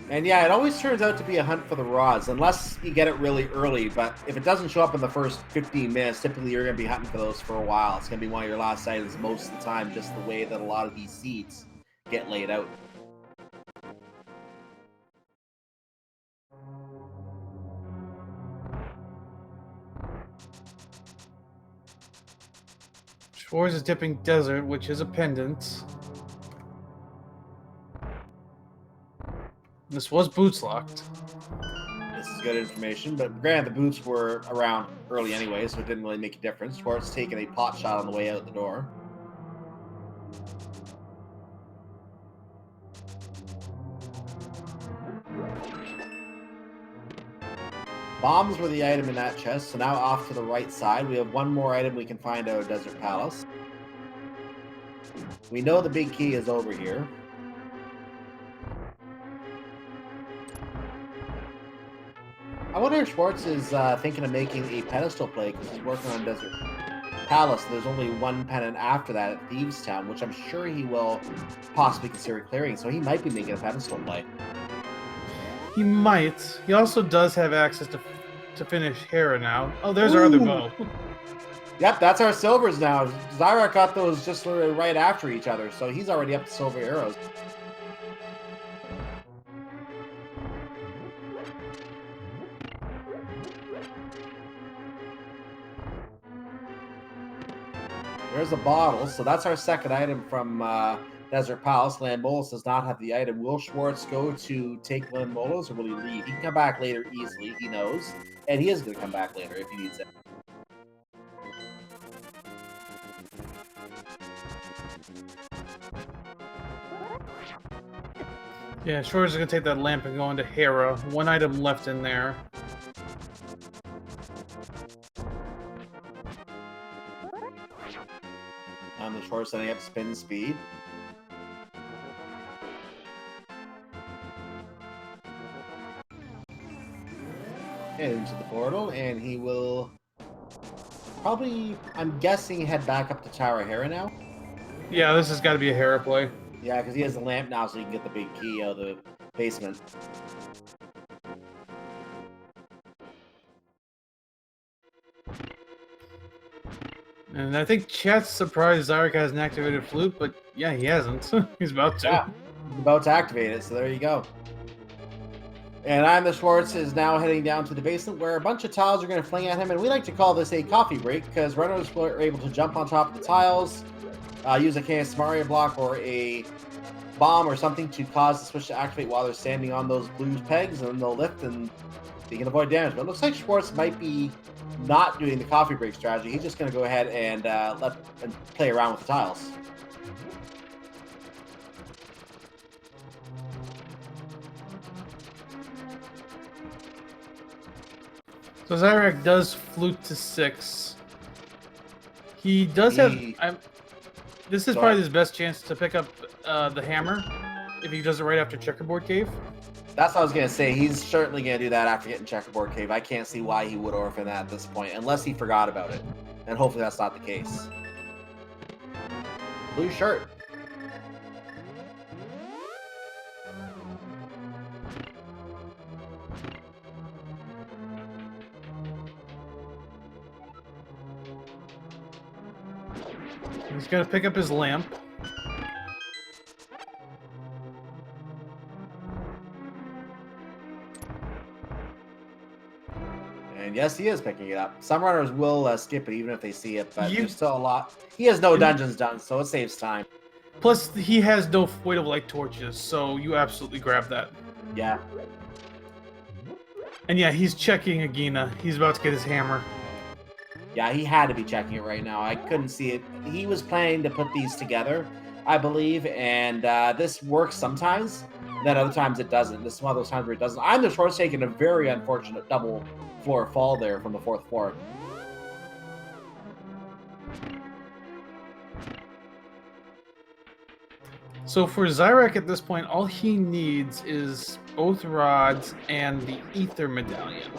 And yeah, it always turns out to be a hunt for the rods, unless you get it really early. But if it doesn't show up in the first 15 minutes, typically you're going to be hunting for those for a while. It's going to be one of your last items most of the time, just the way that a lot of these seeds get laid out. Schwarz is dipping Desert, which is a pendant. This was boots locked. This is good information, but granted, the boots were around early anyway, so it didn't really make a difference. Schwarz taking a pot shot on the way out the door. Bombs were the item in that chest, so now off to the right side. We have one more item we can find out of Desert Palace. We know the big key is over here. I wonder if Schwarz is thinking of making a pedestal play because he's working on Desert Palace. There's only one pennant after that at Thieves Town, which I'm sure he will possibly consider clearing, so he might be making a pedestal play. He might. He also does have access to finish Hera now. Oh, there's our other bow. Yep, that's our silvers now. Xyrak got those just right after each other, so he's already up to silver arrows. There's a bottle, so that's our second item from Desert Palace. Landmolos does not have the item. Will Schwarz go to take Landmolos, or will he leave? He can come back later easily, he knows. And he is going to come back later if he needs it. Yeah, Schwarz is going to take that lamp and go into Hera. One item left in there. The Schwarz setting up spin speed. And into the portal, and he will probably, I'm guessing, head back up to Tower Hera now. Yeah, this has got to be a Hera play. Yeah, because he has the lamp now, so he can get the big key out of the basement. And I think chat's surprised Xyrak has an activated flute, but yeah, he hasn't. He's about to. Yeah, he's about to activate it, so there you go. And iamtheschwarz is now heading down to the basement where a bunch of tiles are going to fling at him, and we like to call this a coffee break because runners are able to jump on top of the tiles, use a KS Mario block or a bomb or something to cause the switch to activate while they're standing on those blue pegs, and then they'll lift and they can avoid damage. But it looks like Schwarz might be not doing the coffee break strategy. He's just going to go ahead and play around with the tiles. So Xyrak does flute to 6. He does have... this is probably his best chance to pick up the hammer if he does it right after Checkerboard Cave. That's what I was going to say. He's certainly going to do that after getting Checkerboard Cave. I can't see why he would orphan that at this point, unless he forgot about it. And hopefully that's not the case. Blue shirt. He's gonna pick up his lamp. And yes, he is picking it up. Some runners will skip it even if they see it, but there's still a lot. He has no dungeons done, so it saves time. Plus, he has no weight of light torches, so you absolutely grab that. Yeah. And yeah, he's checking Agina. He's about to get his hammer. Yeah, he had to be checking it right now. I couldn't see it. He was planning to put these together, I believe, and this works sometimes. Then other times it doesn't. This is one of those times where it doesn't. I'm the short's taking a very unfortunate double floor fall there from the 4th floor. So for Xyrak at this point, all he needs is both rods and the ether medallion.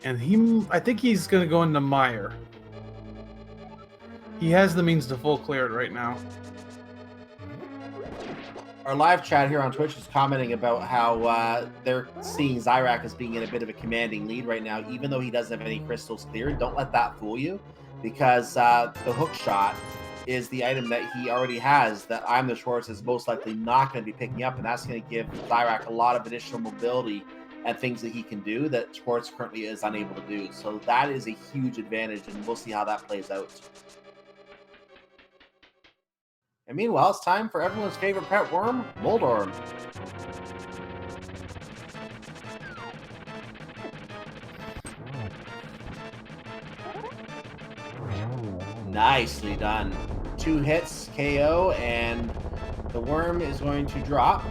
And I think he's going to go into Mire. He has the means to full clear it right now. Our live chat here on Twitch is commenting about how they're seeing Xyrak as being in a bit of a commanding lead right now, even though he doesn't have any crystals cleared. Don't let that fool you, because the hook shot is the item that he already has that I'm the Schwartz is most likely not going to be picking up, and that's going to give Xyrak a lot of additional mobility and things that he can do that Schwartz currently is unable to do. So that is a huge advantage, and we'll see how that plays out. And meanwhile, it's time for everyone's favorite pet worm, Moldorm. Nicely done. 2 hits, KO, and the worm is going to drop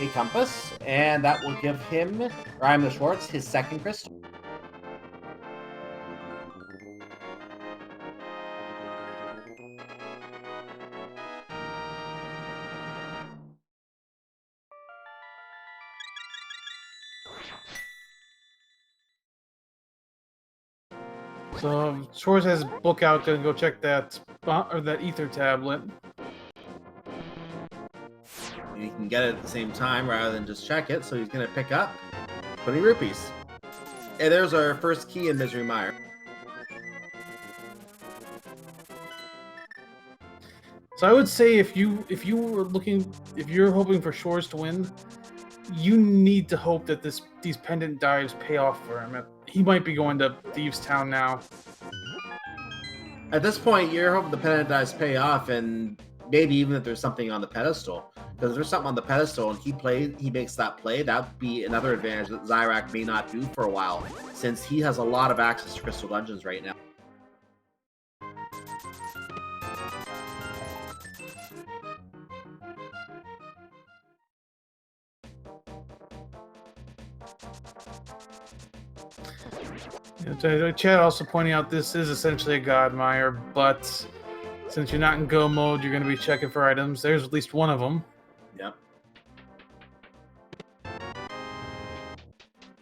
a compass, and that will give him, or I'm the Schwartz, his 2nd crystal. So Schwartz has his book out, gonna go check that spot or that ether tablet. And he can get it at the same time rather than just check it, so he's gonna pick up 20 rupees. And there's our first key in Misery Mire. So I would say if you're hoping for Schwartz to win, you need to hope that these pendant dives pay off for him. He might be going to Thieves Town now. At this point, you're hoping the pendant dives pay off, and maybe even if there's something on the pedestal. Because if there's something on the pedestal and he makes that play, that would be another advantage that Xyrak may not do for a while, since he has a lot of access to Crystal Dungeons right now. Chad also pointing out this is essentially a God Mire, but since you're not in go mode, you're going to be checking for items. There's at least one of them. Yep.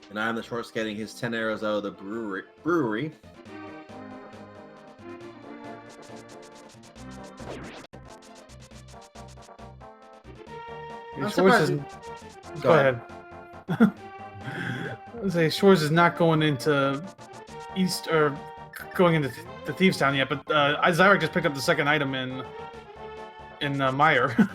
And I'm the Schwartz getting his 10 arrows out of the brewery. Go ahead. I'd say Schwartz is not going into East or going into the Thieves Town yet, but Xyrak just picked up the 2nd item in Mire.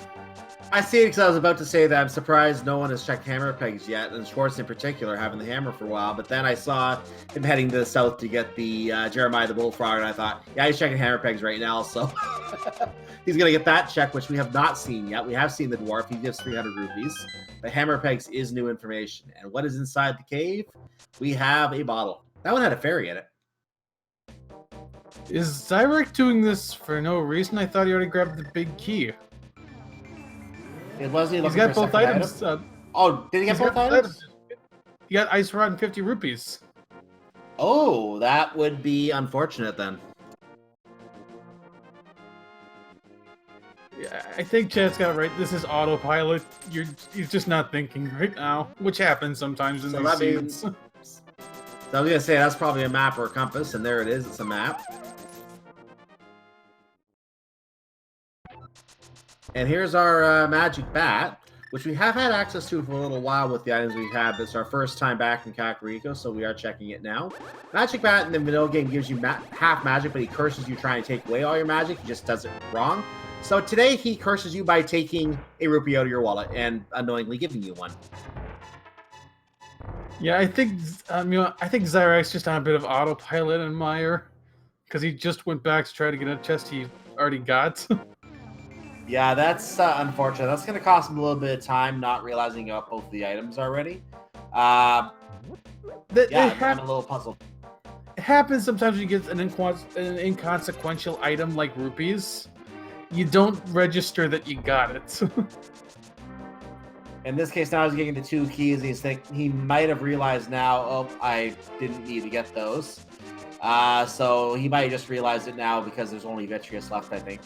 I see it because I was about to say that I'm surprised no one has checked hammer pegs yet, and Schwartz in particular having the hammer for a while. But then I saw him heading to the south to get the Jeremiah the Bullfrog, and I thought, yeah, he's checking hammer pegs right now, so he's going to get that check, which we have not seen yet. We have seen the dwarf. He gives 300 rupees. But hammer pegs is new information. And what is inside the cave? We have a bottle. That one had a fairy in it. Is Xyrak doing this for no reason? I thought he already grabbed the big key. It wasn't. He's got both items. Oh, did he get both items? He got Ice Rod and 50 rupees. Oh, that would be unfortunate then. Yeah, I think Chad's got it right. This is autopilot. You're just not thinking right now, which happens sometimes in So these that means- seeds. So I was gonna say that's probably a map or a compass, and there it is. It's a map. And here's our magic bat, which we have had access to for a little while with the items we have. It's our first time back in Kakariko, so we are checking it now. Magic bat in the vanilla game gives you half magic, but he curses you trying to take away all your magic. He just does it wrong. So today he curses you by taking a rupee out of your wallet and unknowingly giving you one. Yeah, I think Xyrak's just on a bit of autopilot in Meyer, because he just went back to try to get a chest he already got. Yeah, that's unfortunate. That's going to cost him a little bit of time, not realizing you got both the items already. Yeah, I'm a little puzzled. It happens sometimes when you get an inconsequential item like rupees. You don't register that you got it. In this case, now he's getting the 2 keys. He might have realized now, oh, I didn't need to get those. So he might just realize it now because there's only Vitreous left, I think.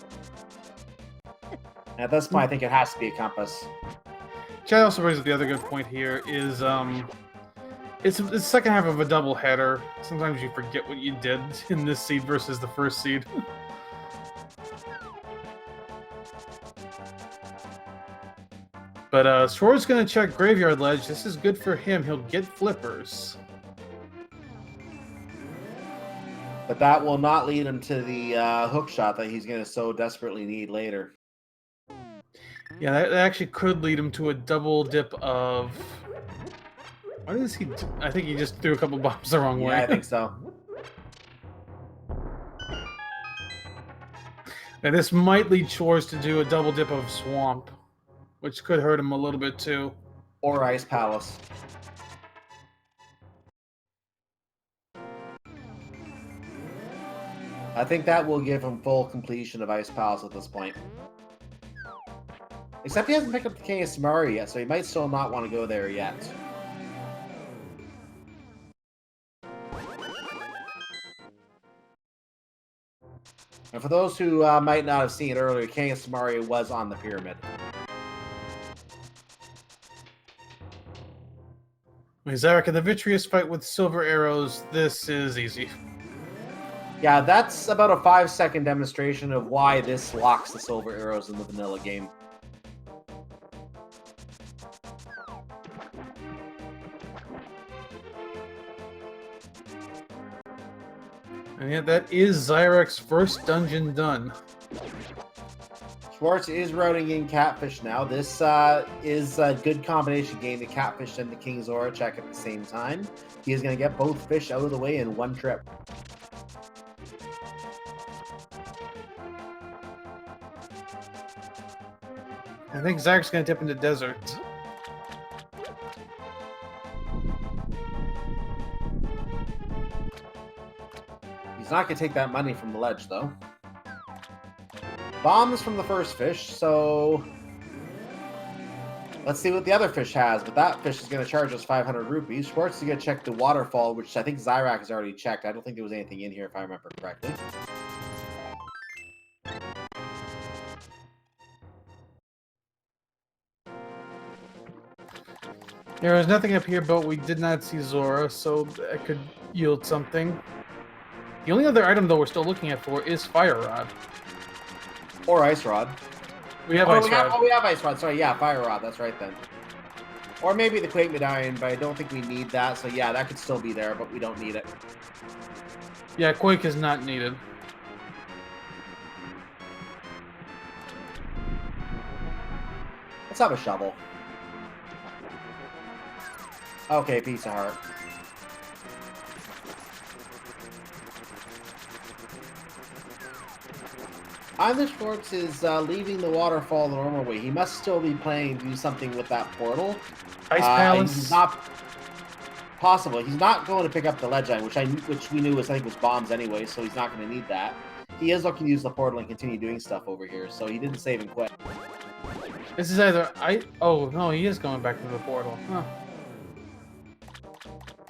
At this point, I think it has to be a compass. Chad also brings up the other good point here is it's the second half of a double header. Sometimes you forget what you did in this seed versus the first seed. But Schwartz gonna check Graveyard Ledge. This is good for him. He'll get flippers. But that will not lead him to the hook shot that he's going to so desperately need later. Yeah, that actually could lead him to a double dip of... What is he... I think he just threw a couple bombs the wrong way. Yeah, I think so. And this might lead Schwartz to do a double dip of Swamp, which could hurt him a little bit too. Or Ice Palace. I think that will give him full completion of Ice Palace at this point. Except he hasn't picked up the King of Samari yet, so he might still not want to go there yet. And for those who might not have seen it earlier, King of Samari was on the pyramid. Xyrak in the Vitreous fight with silver arrows. This is easy. Yeah, that's about a 5-second demonstration of why this locks the silver arrows in the vanilla game. And yet that is Xyrak's first dungeon done. Schwartz is routing in Catfish now. This is a good combination game, the Catfish and the King's Aura check at the same time. He is going to get both fish out of the way in one trip. I think Xyrak's going to dip into Desert. He's not going to take that money from the ledge, though. Bombs from the first fish, so... Let's see what the other fish has, but that fish is going to charge us 500 rupees. Schwartz is going to check the waterfall, which I think Xyrak has already checked. I don't think there was anything in here, if I remember correctly. There was nothing up here, but we did not see Zora, so that could yield something. The only other item, though, we're still looking at for is Fire Rod. Or Ice Rod. We have Ice Rod. We have Ice Rod. Sorry, yeah, Fire Rod. That's right, then. Or maybe the Quake Medallion, but I don't think we need that. So, yeah, that could still be there, but we don't need it. Yeah, Quake is not needed. Let's have a shovel. Okay, piece of heart. Either Schwartz is leaving the waterfall the normal way. He must still be planning to do something with that portal. Ice Palace. He's not possible. He's not going to pick up the ledge line, which we knew was, I think, was bombs anyway. So he's not going to need that. He is looking to use the portal and continue doing stuff over here. So he didn't save and quit. This is either Oh no, he is going back to the portal. Huh.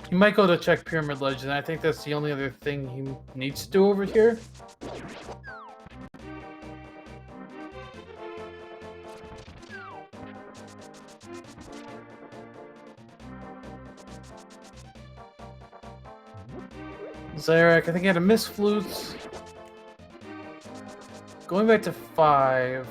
He might go to check Pyramid Ledge, and I think that's the only other thing he needs to do over here. Xyrak, I think he had a miss flute. Going back to 5.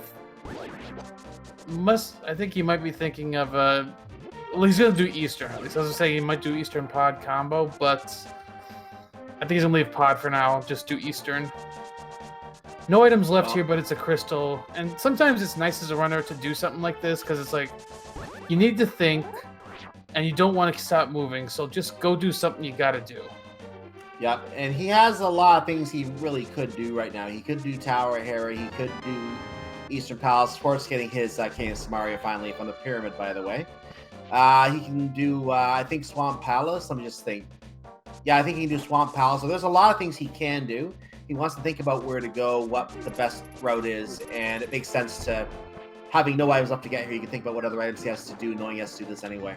I think he might be thinking of well, he's gonna do Eastern at least. I was gonna say he might do Eastern pod combo, but I think he's gonna leave pod for now. Just do Eastern. No items left here, but it's a crystal. And sometimes it's nice as a runner to do something like this because it's like you need to think and you don't want to stop moving. So just go do something you gotta do. Yep, and he has a lot of things he really could do right now. He could do Tower Hera, he could do Eastern Palace. Of course, getting his King of Samaria finally from the Pyramid, by the way. He can do, I think, Swamp Palace. Let me just think. Yeah, I think he can do Swamp Palace. So there's a lot of things he can do. He wants to think about where to go, what the best route is, and it makes sense to, having no items left to get here, you can think about what other items he has to do, knowing he has to do this anyway.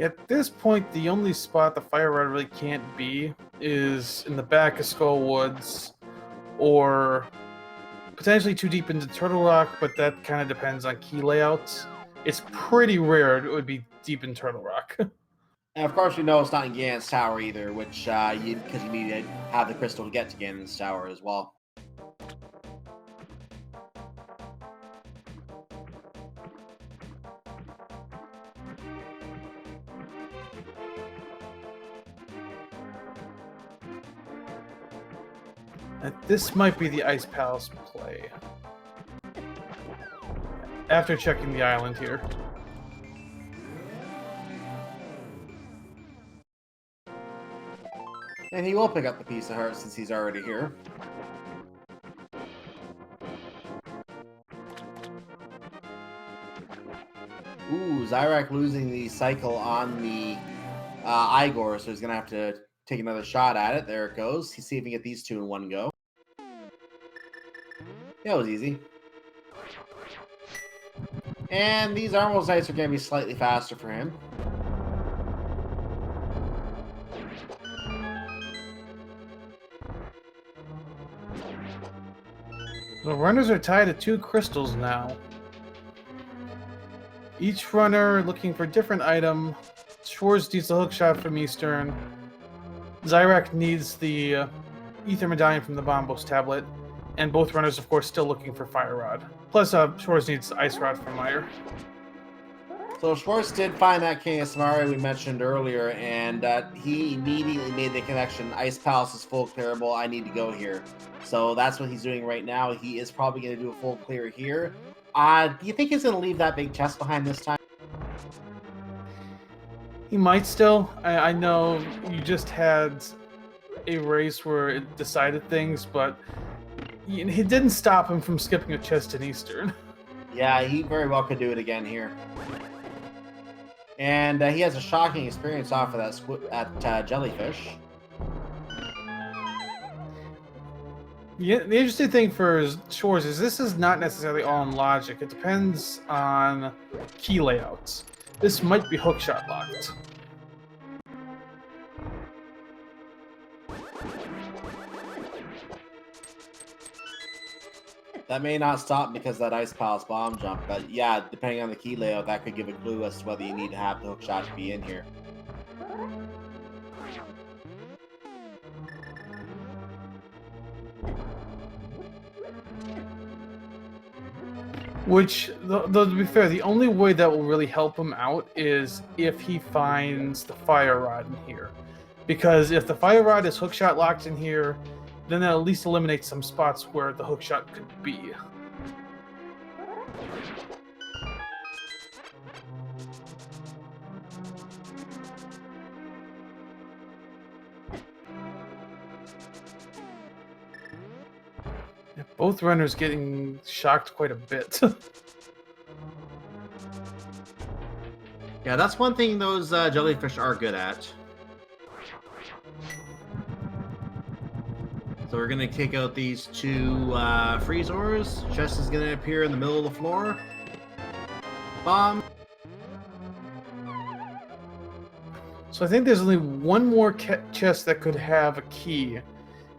At this point, the only spot the Fire Rod really can't be is in the back of Skull Woods, or potentially too deep into Turtle Rock, but that kind of depends on key layouts. It's pretty rare it would be deep in Turtle Rock. And of course, we know it's not in Ganon's Tower either, which because you need to have the crystal to get to Ganon's Tower as well. This might be the Ice Palace play. After checking the island here. And he will pick up the piece of heart since he's already here. Ooh, Xyrak losing the cycle on the Igor, so he's going to have to take another shot at it. There it goes. He's see if he can get these two in one go. Yeah, it was easy. And these Armor Knights are going to be slightly faster for him. The runners are tied at 2 crystals now. Each runner looking for a different item. Schwarz needs the hook shot from Eastern. Xyrak needs the Ether Medallion from the Bombos tablet. And both runners, of course, still looking for Fire Rod. Plus, Schwarz needs Ice Rod from Meyer. So Schwarz did find that King of Samaria we mentioned earlier, and he immediately made the connection. Ice Palace is full clearable. I need to go here. So that's what he's doing right now. He is probably going to do a full clear here. Do you think he's going to leave that big chest behind this time? He might still. I know you just had a race where it decided things, but he didn't stop him from skipping a chest in Eastern. Yeah, he very well could do it again here. And he has a shocking experience off of that jellyfish. Yeah, the interesting thing for Schwarz is this is not necessarily all in logic. It depends on key layouts. This might be hookshot locked. That may not stop because of that Ice Palace bomb jump, but yeah, depending on the key layout, that could give a clue as to whether you need to have the hookshot to be in here. Which, though to be fair, the only way that will really help him out is if he finds the Fire Rod in here. Because if the Fire Rod is hookshot locked in here, then that at least eliminates some spots where the hookshot could be. Yeah, both runners getting shocked quite a bit. Yeah, that's one thing those jellyfish are good at. So we're going to kick out these 2 freeze ores. Chest is going to appear in the middle of the floor. Bomb. So I think there's only one more chest that could have a key.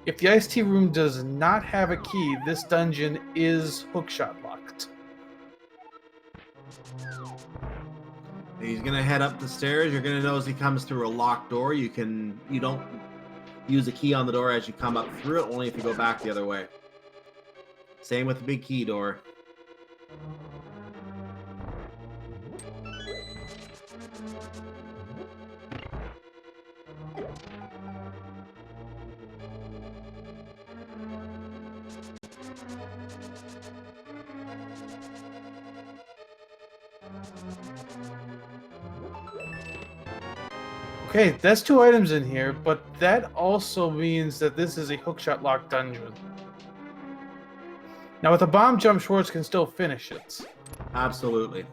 If the Iced Tea Room does not have a key, this dungeon is hookshot locked. He's gonna head up the stairs. You're gonna notice he comes through a locked door. You don't use a key on the door as you come up through it, only if you go back the other way. Same with the big key door. Okay, that's 2 items in here, but that also means that this is a hookshot lock dungeon. Now, with a bomb jump, Schwarz can still finish it. Absolutely.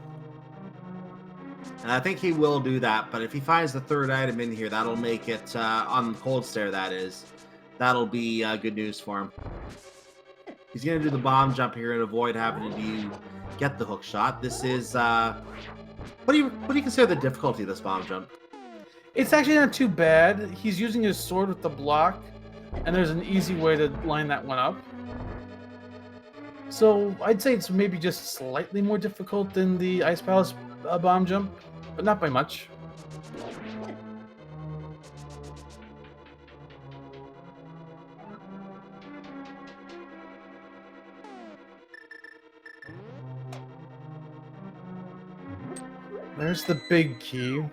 And I think he will do that, but if he finds the 3rd item in here, that'll make it, on the cold stair, that is. That'll be good news for him. He's going to do the bomb jump here and avoid having to get the hook shot. This is, what do you consider the difficulty of this bomb jump? It's actually not too bad. He's using his sword with the block, and there's an easy way to line that one up. So I'd say it's maybe just slightly more difficult than the Ice Palace bomb jump, but not by much. There's the big key.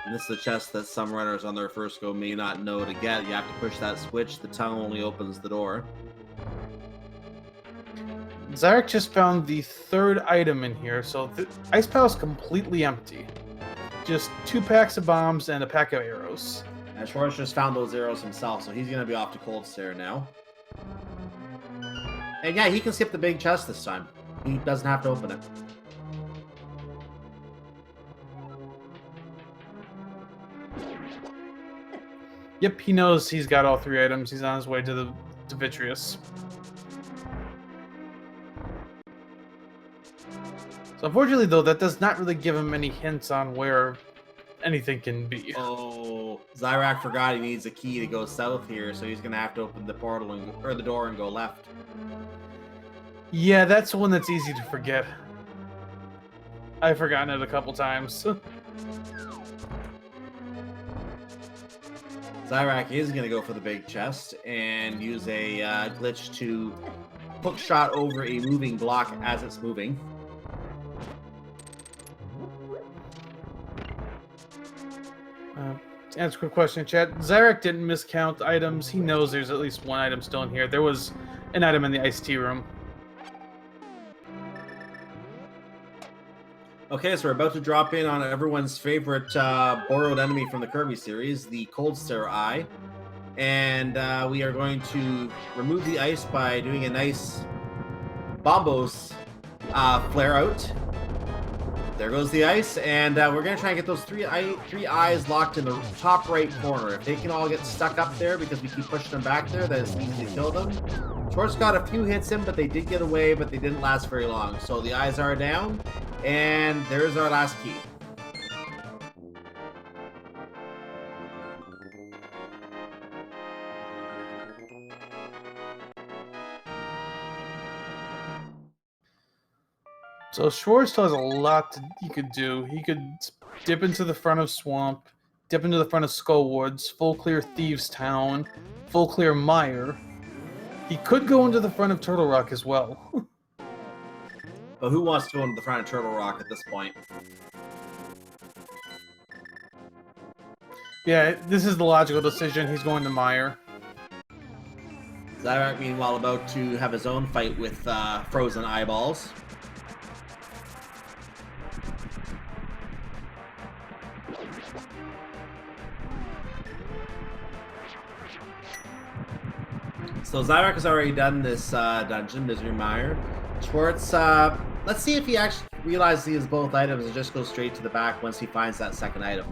And this is the chest that some runners on their first go may not know to get. You have to push that switch. The tongue only opens the door. Xyrak just found the 3rd item in here, so the Ice Palace is completely empty. Just 2 packs of bombs and a pack of arrows. And Schwarz just found those arrows himself, so he's going to be off to cold stair now. And yeah, he can skip the big chest this time. He doesn't have to open it. Yep, he knows he's got all 3 items. He's on his way to the Vitreous. So unfortunately, though, that does not really give him any hints on where anything can be. Oh, Xyrak forgot he needs a key to go south here, so he's going to have to open the portal or the door and go left. Yeah, that's the one that's easy to forget. I've forgotten it a couple times. Xyrak is going to go for the big chest and use a glitch to hook shot over a moving block as it's moving. To answer a quick question in chat, Xyrak didn't miscount items. He knows there's at least 1 item still in here. There was an item in the iced tea room. Okay, so we're about to drop in on everyone's favorite borrowed enemy from the Kirby series, the Cold Stair Eye. And we are going to remove the ice by doing a nice Bombos flare out. There goes the ice, and we're going to try and get those three eyes locked in the top right corner. If they can all get stuck up there because we keep pushing them back there, then it's easy to kill them. Schwarz got a few hits in, but they did get away, but they didn't last very long. So the eyes are down, and there's our last key. So Schwarz still has a lot he could do. He could dip into the front of Swamp, dip into the front of Skullwoods, full clear Thieves Town, full clear Mire. He could go into the front of Turtle Rock as well. But who wants to go into the front of Turtle Rock at this point? Yeah, this is the logical decision. He's going to Mire. Xyrak, meanwhile, about to have his own fight with frozen eyeballs. So Xyrak has already done this dungeon, Misery Mire. Schwarz, let's see if he actually realizes he has both items and just goes straight to the back once he finds that second item.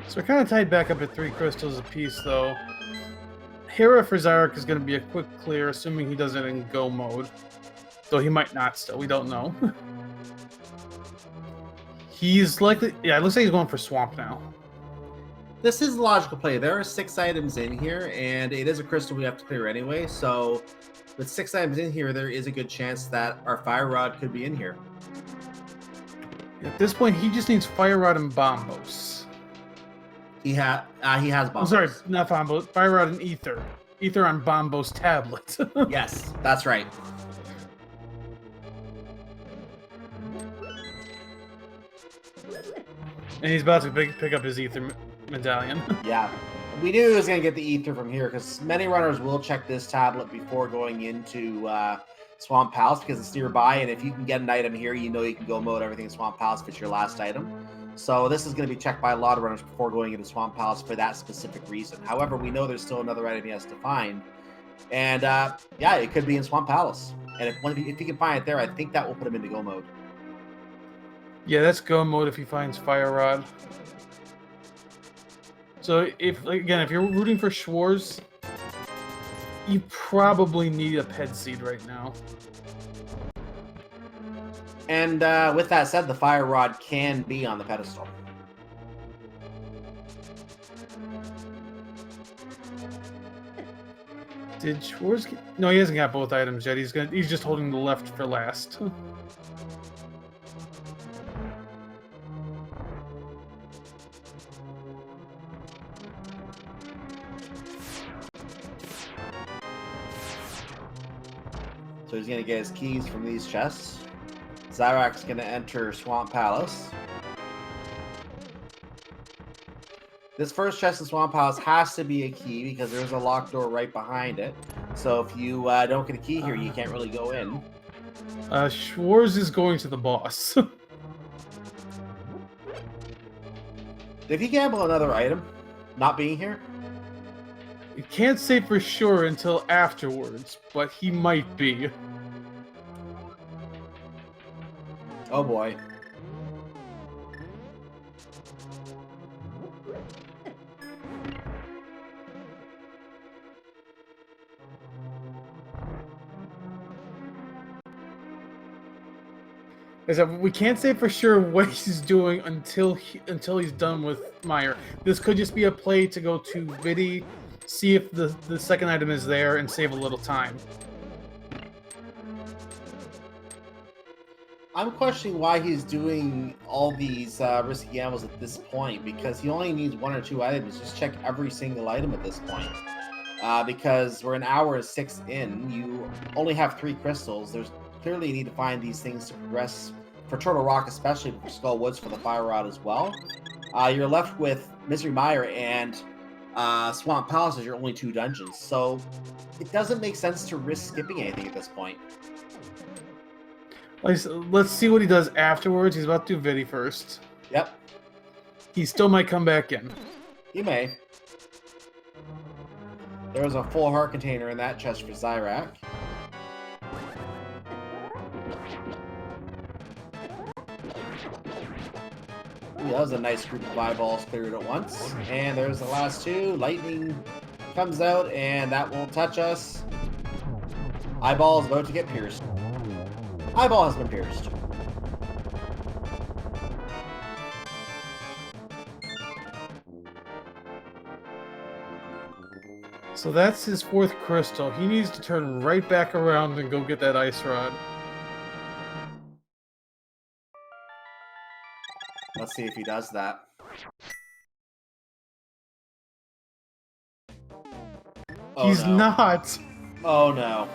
So we're kind of tied back up at 3 crystals apiece, though. Hera for Xyrak is going to be a quick clear, assuming he does it in go mode. Though he might not still, we don't know. He's likely... Yeah, it looks like he's going for Swamp now. This is a logical play. There are 6 items in here, and it is a crystal we have to clear anyway. So with 6 items in here, there is a good chance that our Fire Rod could be in here. At this point, he just needs Fire Rod and Bombos. He has Bombos. I'm sorry, not Bombos. Fire Rod and Ether. Ether on Bombos tablet. Yes, that's right. And he's about to pick up his Ether medallion. Yeah. We knew he was going to get the Ether from here because many runners will check this tablet before going into Swamp Palace because it's nearby, and if you can get an item here, you know you can go mode everything in Swamp Palace if it's your last item. So this is going to be checked by a lot of runners before going into Swamp Palace for that specific reason. However, we know there's still another item he has to find, and yeah, it could be in Swamp Palace. And if he can find it there, I think that will put him into go mode. Yeah, that's go mode if he finds Fire Rod. So if you're rooting for Schwarz, you probably need a Ped Seed right now. And with that said, the Fire Rod can be on the pedestal. Did Schwarz get... No, he hasn't got both items yet. He's just holding the left for last. So he's going to get his keys from these chests. Xyrak's going to enter Swamp Palace. This first chest in Swamp Palace has to be a key because there's a locked door right behind it. So if you don't get a key here, you can't really go in. Schwarz is going to the boss. Did he gamble another item not being here? You can't say for sure until afterwards, but he might be. Oh boy. We can't say for sure what he's doing until he's done with Meyer. This could just be a play to go to Vidi, see if the second item is there, and save a little time. I'm questioning why he's doing all these risky gambles at this point, because he only needs 1 or 2 items. Just check every single item at this point. Because we're an hour 6 in, you only have 3 crystals. There's clearly a need to find these things to progress for Turtle Rock, especially for Skull Woods for the Fire Rod as well. You're left with Misery Mire and Swamp Palace as your only 2 dungeons. So it doesn't make sense to risk skipping anything at this point. Let's see what he does afterwards. He's about to do Vidi first. Yep. He still might come back in. He may. There was a full heart container in that chest for Xyrak. Ooh, that was a nice group of eyeballs cleared at once. And there's the last 2. Lightning comes out, and that won't touch us. Eyeball is about to get pierced. Eyeball has been pierced. So that's his 4th crystal. He needs to turn right back around and go get that ice rod. Let's see if he does that. Oh, He's no. not. Oh no.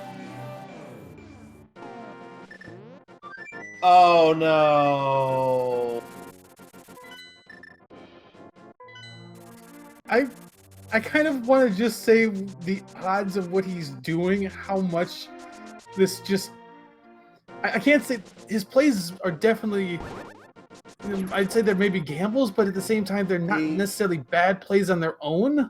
Oh no. I kind of want to just say the odds of what he's doing, how much this just... I can't say... His plays are definitely... I'd say they're maybe gambles, but at the same time, they're not necessarily bad plays on their own.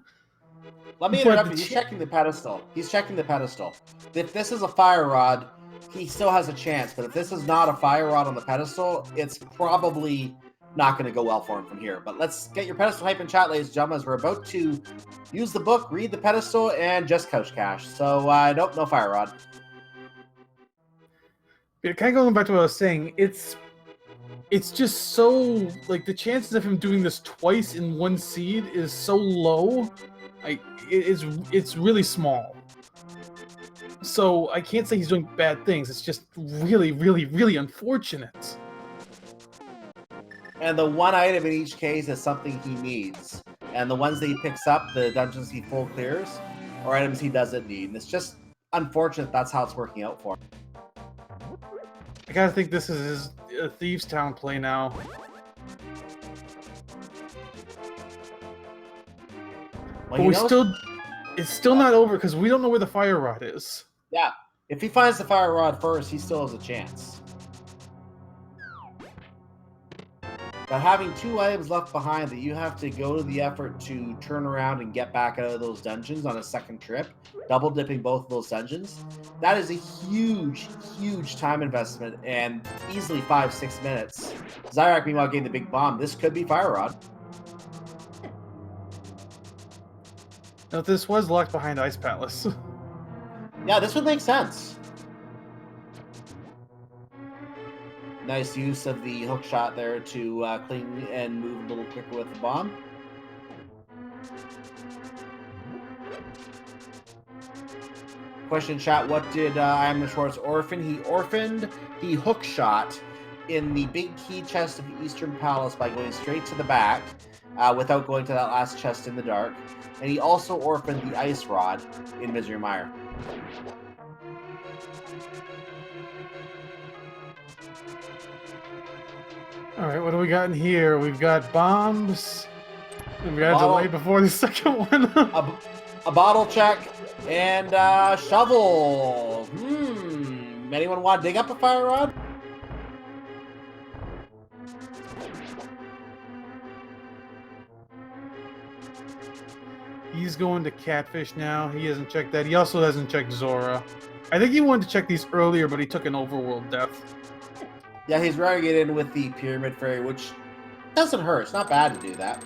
Let me interrupt you. He's checking the pedestal. He's checking the pedestal. If this is a Fire Rod, he still has a chance. But if this is not a Fire Rod on the pedestal, it's probably not going to go well for him from here. But let's get your pedestal hype in chat, ladies and gentlemen, as we're about to use the book, read the pedestal, and just couch cash. So, nope, no fire rod. Yeah, kind of going back to what I was saying, it's just so, like, the chances of him doing this twice in one seed is so low. Like, it's really small. So I can't say he's doing bad things. It's just really, really, really unfortunate. And the one item in each case is something he needs. And the ones that he picks up, the dungeons he full clears, or items he doesn't need. And it's just unfortunate that's how it's working out for him. I gotta think this is his Thieves Town play now. Well, but it's still not over because we don't know where the fire rod is. Yeah, if he finds the fire rod first, he still has a chance. But having 2 items left behind that you have to go to the effort to turn around and get back out of those dungeons on a second trip, double dipping both of those dungeons, that is a huge, huge time investment and easily 5-6 minutes. Xyrak, meanwhile, getting the big bomb. This could be fire rod. Now, this was locked behind Ice Palace. Yeah, this would make sense. Nice use of the hook shot there to clean and move a little quicker with the bomb. Question chat, what did iamtheschwarz orphan? He orphaned the hook shot in the big key chest of the Eastern Palace by going straight to the back without going to that last chest in the dark. And he also orphaned the ice rod in Misery Mire. Alright, what do we got in here? We've got bombs. And we got a delay before the second one. a bottle check and shovel. Anyone want to dig up a fire rod? He's going to Catfish now. He hasn't checked that. He also hasn't checked Zora. I think he wanted to check these earlier, but he took an overworld death. Yeah, he's running it in with the Pyramid Fairy, which doesn't hurt. It's not bad to do that.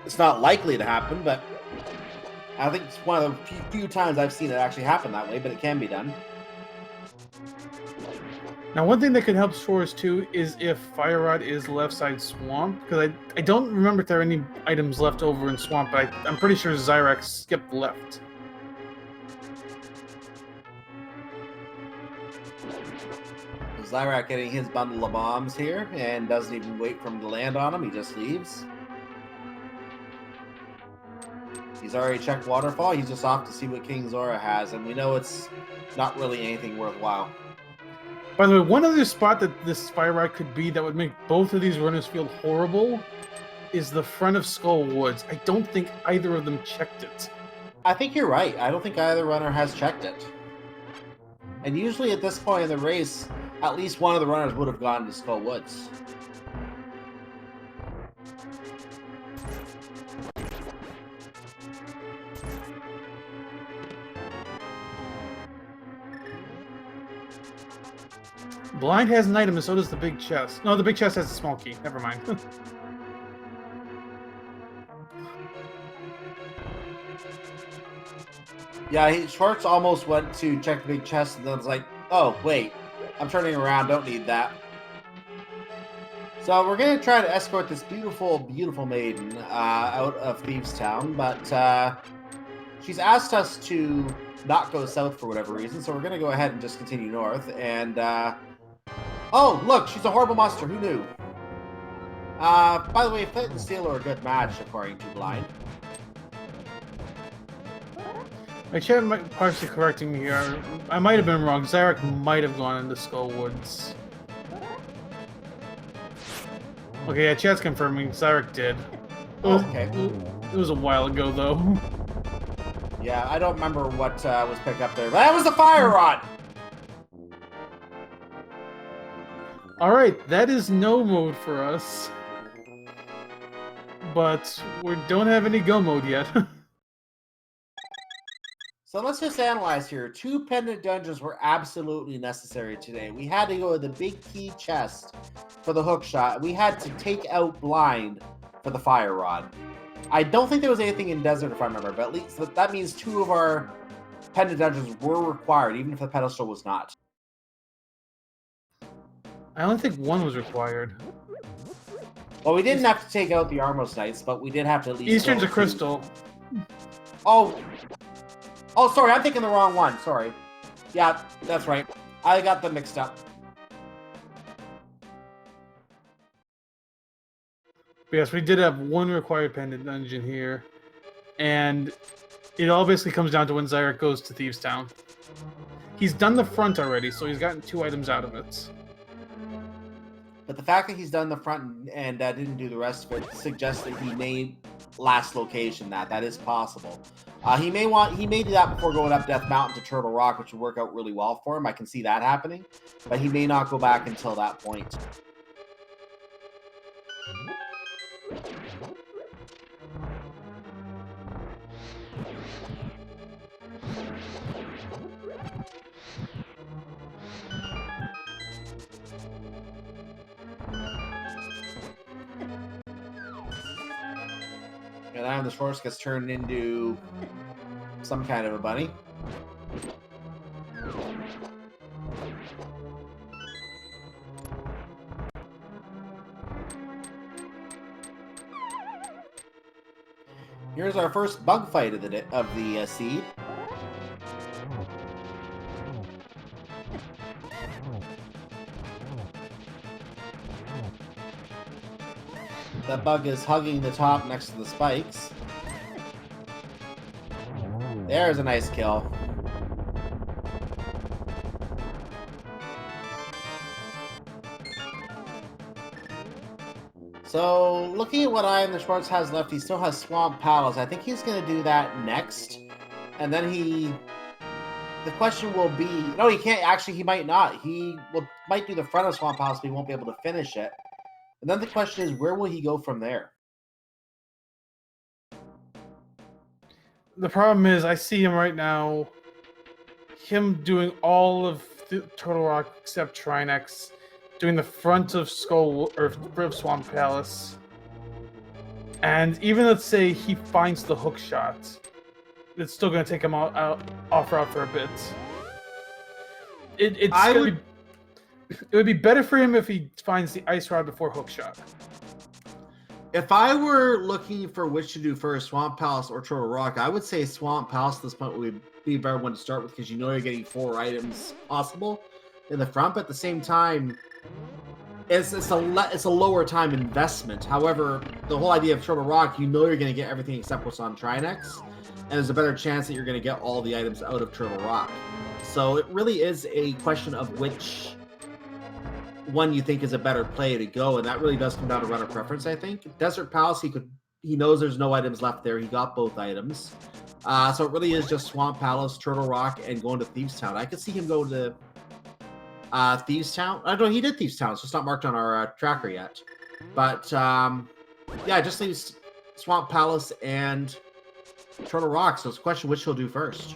It's not likely to happen, but I think it's one of the few times I've seen it actually happen that way, but it can be done. Now, one thing that could help Shores too is if Fire Rod is left side swamp, because I don't remember if there are any items left over in swamp, but I'm pretty sure Xyrak skipped left. Xyrak getting his bundle of bombs here and doesn't even wait for him to land on them. He just leaves. He's already checked Waterfall. He's just off to see what King Zora has, and we know it's not really anything worthwhile. By the way, one other spot that this Fire Rod could be that would make both of these runners feel horrible is the front of Skull Woods. I don't think either of them checked it. I think you're right. I don't think either runner has checked it. And usually at this point in the race, at least one of the runners would have gone to Skull Woods. Blind has an item, and so does the big chest. No, the big chest has a small key. Never mind. Yeah, Schwartz almost went to check the big chest, and then was like, oh, wait. I'm turning around. Don't need that. So we're going to try to escort this beautiful, beautiful maiden out of Thieves Town, but she's asked us to not go south for whatever reason, so we're going to go ahead and just continue north, and oh, look, she's a horrible monster. Who knew? By the way, Flint and Steel are a good match, according to Blind. My chat might partially correcting me here. I might have been wrong. Xyrak might have gone into Skull Woods. Okay, yeah, chat's confirming. Xyrak did. Okay. It was a while ago, though. Yeah, I don't remember what was picked up there, but that was the fire rod! Alright, that is no mode for us. But we don't have any go mode yet. So let's just analyze here. 2 pendant dungeons were absolutely necessary today. We had to go with the big key chest for the hook shot. We had to take out blind for the fire rod. I don't think there was anything in desert if I remember, but at least that means 2 of our pendant dungeons were required, even if the pedestal was not. I only think 1 was required. Well, we didn't have to take out the Armos Knights, but we did have to at least. Eastern's a crystal. Oh, sorry, I'm thinking the wrong one. Sorry. Yeah, that's right. I got them mixed up. But yes, we did have 1 required pendant dungeon here. And it all basically comes down to when Xyrak goes to Thieves Town. He's done the front already, so he's gotten 2 items out of it. But the fact that he's done the front and didn't do the rest of it suggests that he may last location that is possible. He may do that before going up Death Mountain to Turtle Rock, which would work out really well for him. I can see that happening, but he may not go back until that point. And I am the Schwarz gets turned into some kind of a bunny. Here's our first bug fight of the seed. That bug is hugging the top next to the spikes. There's a nice kill. So, looking at what iamtheschwarz has left, he still has Swamp Palace. I think he's going to do that next. And then the question will be... No, he can't. Actually, he might not. Might do the front of Swamp Palace, but he won't be able to finish it. And then the question is, where will he go from there? The problem is, I see him right now, him doing all of Turtle Rock except Trinex, doing the front of Swamp Palace. And even let's say he finds the hook shot, it's still going to take him off route for a bit. It would be better for him if he finds the ice rod before hookshot. If I were looking for which to do first, Swamp Palace or Turtle Rock, I would say Swamp Palace at this point would be a better one to start with because you know you're getting 4 items possible in the front. But at the same time, it's a lower time investment. However, the whole idea of Turtle Rock, you know you're going to get everything except what's on Trinex, and there's a better chance that you're going to get all the items out of Turtle Rock. So it really is a question of which one you think is a better play to go, and that really does come down to runner preference. I think Desert Palace, he knows there's no items left there. He got both items, so it really is just Swamp Palace, Turtle Rock, and going to Thieves Town. I could see him go to Thieves Town. I don't know, he did Thieves Town, so it's not marked on our tracker yet. But yeah, just leaves Swamp Palace and Turtle Rock. So it's a question which he'll do first.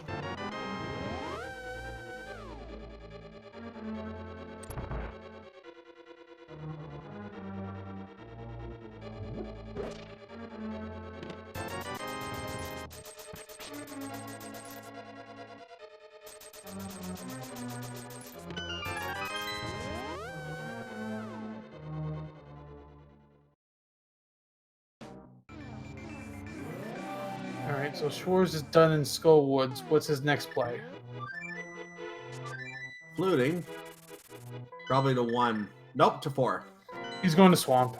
Alright, so Schwarz is done in Skull Woods. What's his next play? Fluting. Probably to 1. Nope, to 4. He's going to Swamp.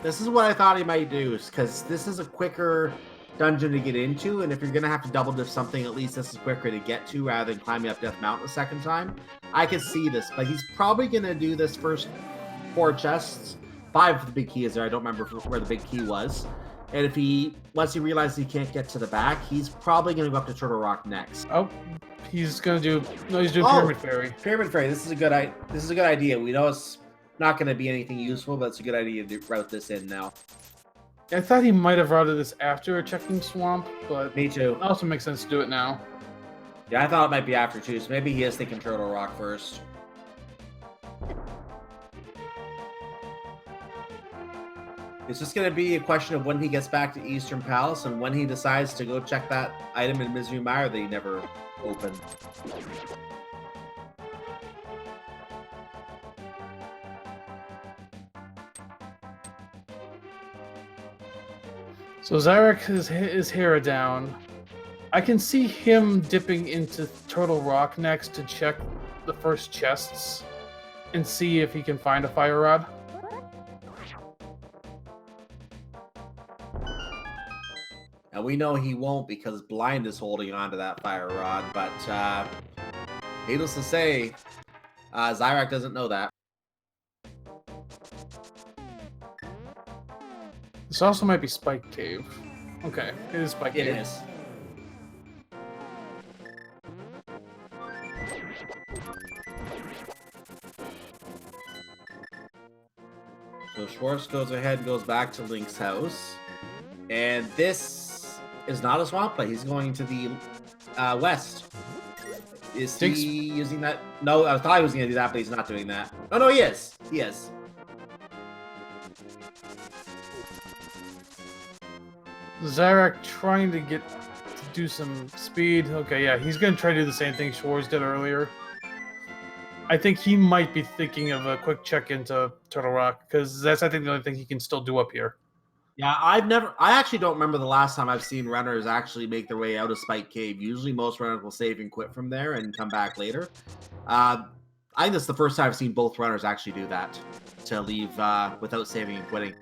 This is what I thought he might do, because this is a quicker dungeon to get into, and if you're going to have to double dip something, at least this is quicker to get to rather than climbing up Death Mountain a second time. I could see this, but he's probably going to do this first 4 chests. 5 if the big key is there. I don't remember where the big key was. And if once he realizes he can't get to the back, he's probably going to go up to Turtle Rock next. Oh, he's going to do... No, he's doing Pyramid Fairy. Pyramid Fairy. This is a good idea. We know it's not going to be anything useful, but it's a good idea to route this in now. I thought he might have routed this after checking swamp, but Me too. it also makes sense to do it now. Yeah, I thought it might be after too, so maybe he is thinking Turtle Rock first. It's just going to be a question of when he gets back to Eastern Palace and when he decides to go check that item in Misery Mire that he never opened. So Xyrak has his hair down. I can see him dipping into Turtle Rock next to check the first chests and see if he can find a fire rod. And we know he won't because Blind is holding on to that fire rod, but needless to say, Xyrak doesn't know that. This also might be Spike Cave. Okay, it is Spike Cave. It is. So Schwartz goes ahead and goes back to Link's house. And this is not a swamp play. He's going to the west. Is he using that? No, I thought he was going to do that, but he's not doing that. No, he is. He is. Xyrak trying to do some speed. Okay, yeah, he's going to try to do the same thing Schwartz did earlier. I think he might be thinking of a quick check into Turtle Rock, because that's, I think, the only thing he can still do up here. Yeah, I actually don't remember the last time I've seen runners actually make their way out of Spike Cave. Usually most runners will save and quit from there and come back later. I think that's the first time I've seen both runners actually do that, to leave without saving and quitting.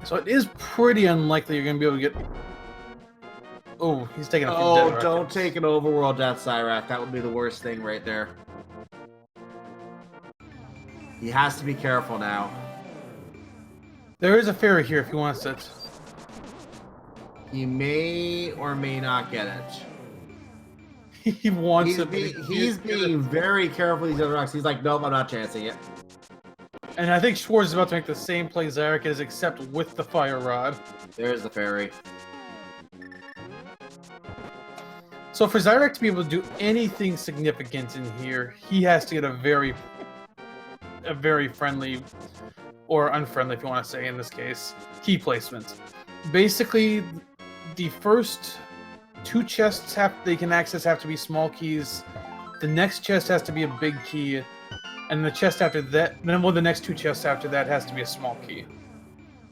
So it is pretty unlikely you're going to be able to get... Oh, he's taking a few Oh, dead don't rockets. take an overworld death, Xyrak. That would be the worst thing right there. He has to be careful now. There is a fairy here if he wants it. He may or may not get it. He wants He's, it. he's being very careful with these other rocks. He's like, nope, I'm not chancing it. And I think Schwartz is about to make the same play Xyrak is, except with the fire rod. There's the fairy. So for Xyrak to be able to do anything significant in here, he has to get a very friendly, or unfriendly if you want to say in this case, key placement. Basically, the first two chests they can access have to be small keys. The next chest has to be a big key. And the chest after that, the next two chests after that has to be a small key.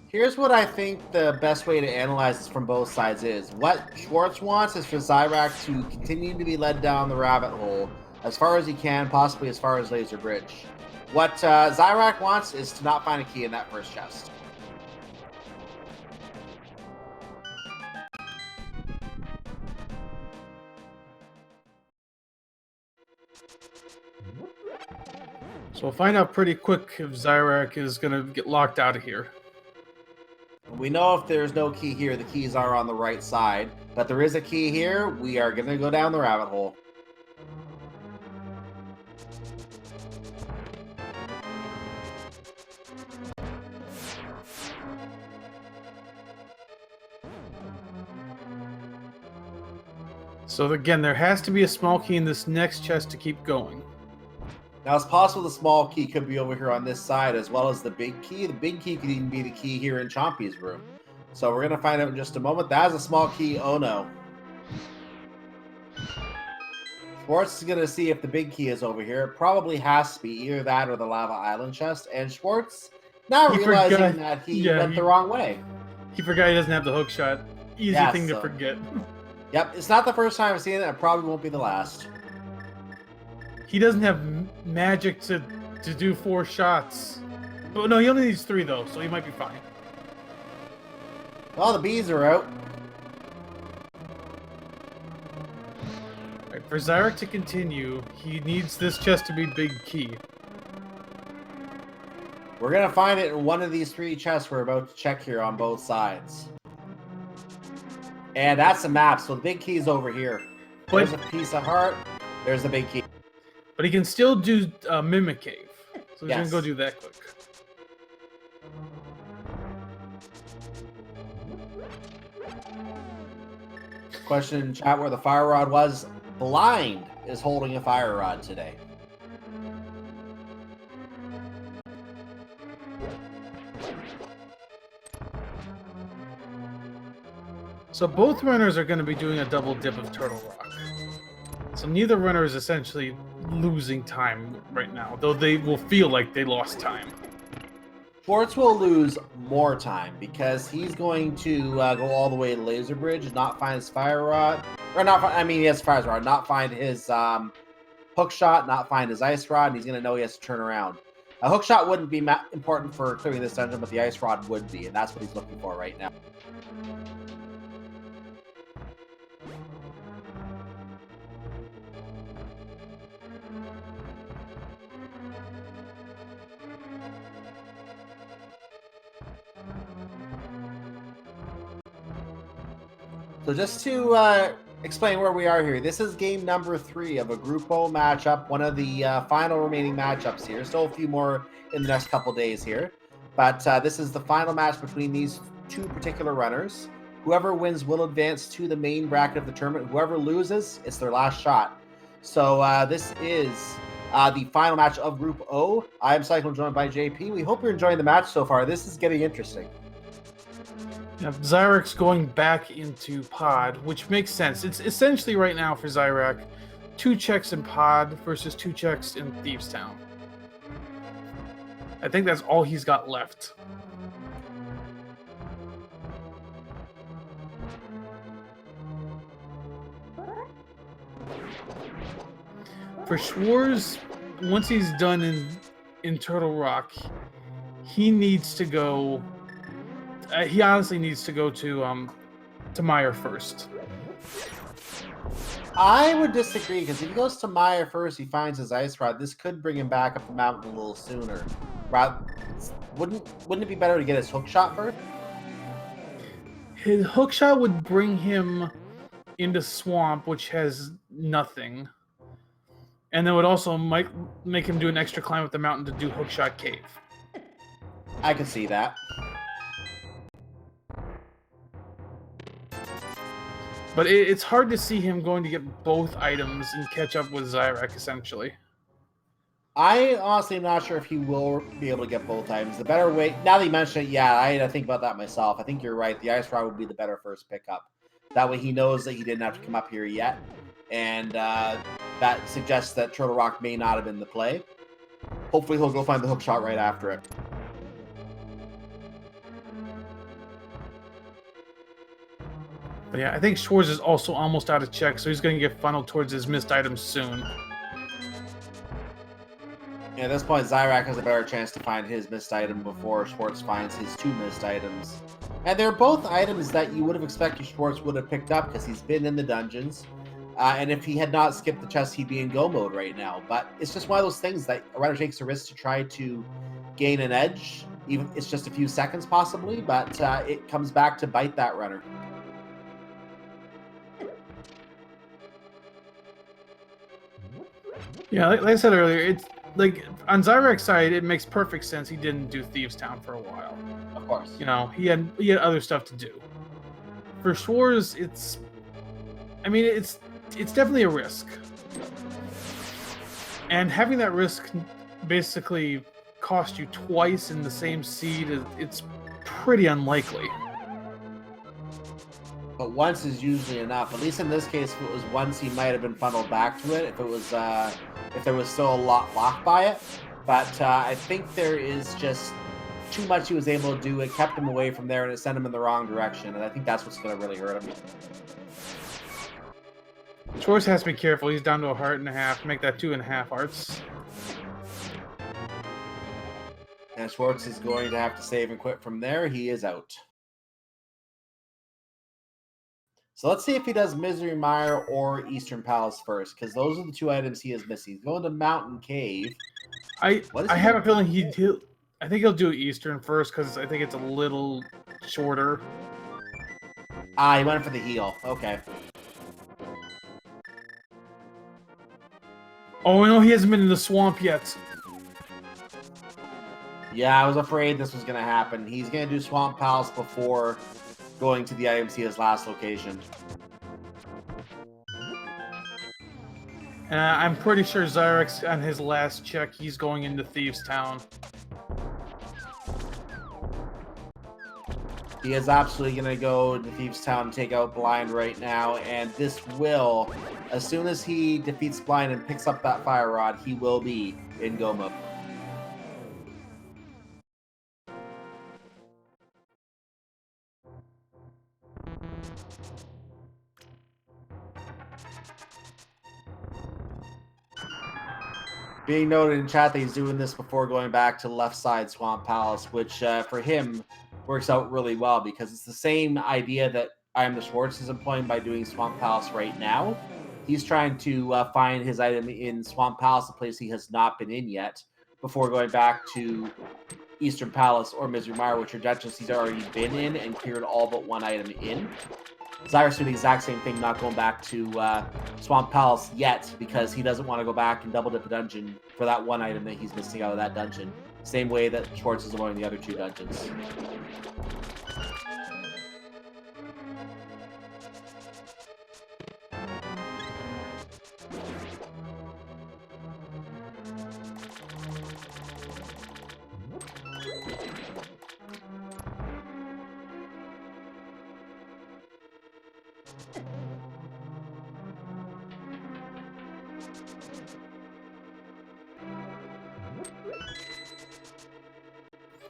Here's what I think the best way to analyze this from both sides is. What Schwartz wants is for Xyrak to continue to be led down the rabbit hole as far as he can, possibly as far as Laser Bridge. What Xyrak wants is to not find a key in that first chest. So we'll find out pretty quick if Xyrak is going to get locked out of here. We know if there's no key here, the keys are on the right side. But there is a key here. We are going to go down the rabbit hole. So again, there has to be a small key in this next chest to keep going. Now, it's possible the small key could be over here on this side as well as the big key. The big key could even be the key here in Chompy's room. So we're going to find out in just a moment. That is a small key. Oh, no. Schwartz is going to see if the big key is over here. It probably has to be either that or the Lava Island chest. And Schwartz, now realizing that he went the wrong way. He forgot he doesn't have the hook shot. Easy thing to forget. Yep, it's not the first time I've seen it. It probably won't be the last. He doesn't have magic to do 4 shots. Oh, no, he only needs 3, though, so he might be fine. Well, the bees are out. Right, for Xyrak to continue, he needs this chest to be big key. We're going to find it in one of these 3 chests we're about to check here on both sides. And that's the map, so the big key is over here. There's a piece of heart. There's the big key. But he can still do Mimic Cave. So he's Yes. going to go do that quick. Question in chat where the fire rod was. Blind is holding a fire rod today. So both runners are going to be doing a double dip of Turtle Rock. So neither runner is essentially losing time right now, though they will feel like they lost time. Schwartz will lose more time because he's going to go all the way to Laser Bridge, not find his fire rod, or not. I mean, he has fire rod, not find his hook shot, not find his ice rod, and he's going to know he has to turn around. A hook shot wouldn't be important for clearing this dungeon, but the ice rod would be, and that's what he's looking for right now. So just to explain where we are here, this is game number 3 of a Group O matchup, one of the final remaining matchups here. Still a few more in the next couple days here. But this is the final match between these two particular runners. Whoever wins will advance to the main bracket of the tournament. Whoever loses, it's their last shot. So this is the final match of Group O. I am Cyclone, joined by JP. We hope you're enjoying the match so far. This is getting interesting. Now, Xyrak's going back into Pod, which makes sense. It's essentially right now for Xyrak 2 checks in Pod versus 2 checks in Thieves Town. I think that's all he's got left. For Schwarz, once he's done in Turtle Rock, he needs to go. He honestly needs to go to Meyer first. I would disagree, because if he goes to Meyer first, he finds his ice rod. This could bring him back up the mountain a little sooner. Wouldn't it be better to get his hook shot first? His hook shot would bring him into Swamp, which has nothing. And then would also might make him do an extra climb up the mountain to do Hookshot Cave. I can see that. But it's hard to see him going to get both items and catch up with Xyrak, essentially. I honestly am not sure if he will be able to get both items. The better way, now that you mention it, yeah, I had to think about that myself. I think you're right. The ice rod would be the better first pickup. That way he knows that he didn't have to come up here yet. And that suggests that Turtle Rock may not have been the play. Hopefully he'll go find the hook shot right after it. But yeah, I think Schwarz is also almost out of check, so he's going to get funneled towards his missed items soon. Yeah, at this point, Xyrak has a better chance to find his missed item before Schwartz finds his 2 missed items. And they're both items that you would have expected Schwartz would have picked up, because he's been in the dungeons. And if he had not skipped the chest, he'd be in go mode right now. But it's just one of those things that a runner takes a risk to try to gain an edge. Even it's just a few seconds possibly, but it comes back to bite that runner. Yeah, like I said earlier, it's like on Xyrak's side, it makes perfect sense he didn't do Thieves Town for a while. Of course. You know, he had other stuff to do. For Schwarz, it's definitely a risk. And having that risk basically cost you twice in the same seed, it's pretty unlikely. But once is usually enough. At least in this case, if it was once, he might have been funneled back to it. If it was, if there was still a lot blocked by it. But I think there is just too much he was able to do. It kept him away from there, and it sent him in the wrong direction. And I think that's what's going to really hurt him. Schwarz has to be careful. He's down to 1.5 hearts. Make that 2.5 hearts. And Schwartz is going to have to save and quit from there. He is out. So let's see if he does Misery Mire or Eastern Palace first, because those are the 2 items he is missing. He's going to Mountain Cave. I have a feeling I think he'll do Eastern first, because I think it's a little shorter. Ah, he went for the heal. Okay. Oh no, he hasn't been in the swamp yet. Yeah, I was afraid this was going to happen. He's going to do Swamp Palace before going to the IMC, his last location. I'm pretty sure Xyrak's on his last check. He's going into Thieves Town. He is absolutely going to go to Thieves Town and take out Blind right now. And this will, as soon as he defeats Blind and picks up that Fire Rod, he will be in go mode. Being noted in chat that he's doing this before going back to left side Swamp Palace, which for him works out really well because it's the same idea that iamtheschwarz is employing by doing Swamp Palace right now. He's trying to find his item in Swamp Palace, a place he has not been in yet, before going back to Eastern Palace or Misery Mire, which are dungeons he's already been in and cleared all but one item in. Xyrak's doing the exact same thing, not going back to Swamp Palace yet because he doesn't want to go back and double dip a dungeon for that one item that he's missing out of that dungeon. Same way that Schwarz is avoiding the other two dungeons.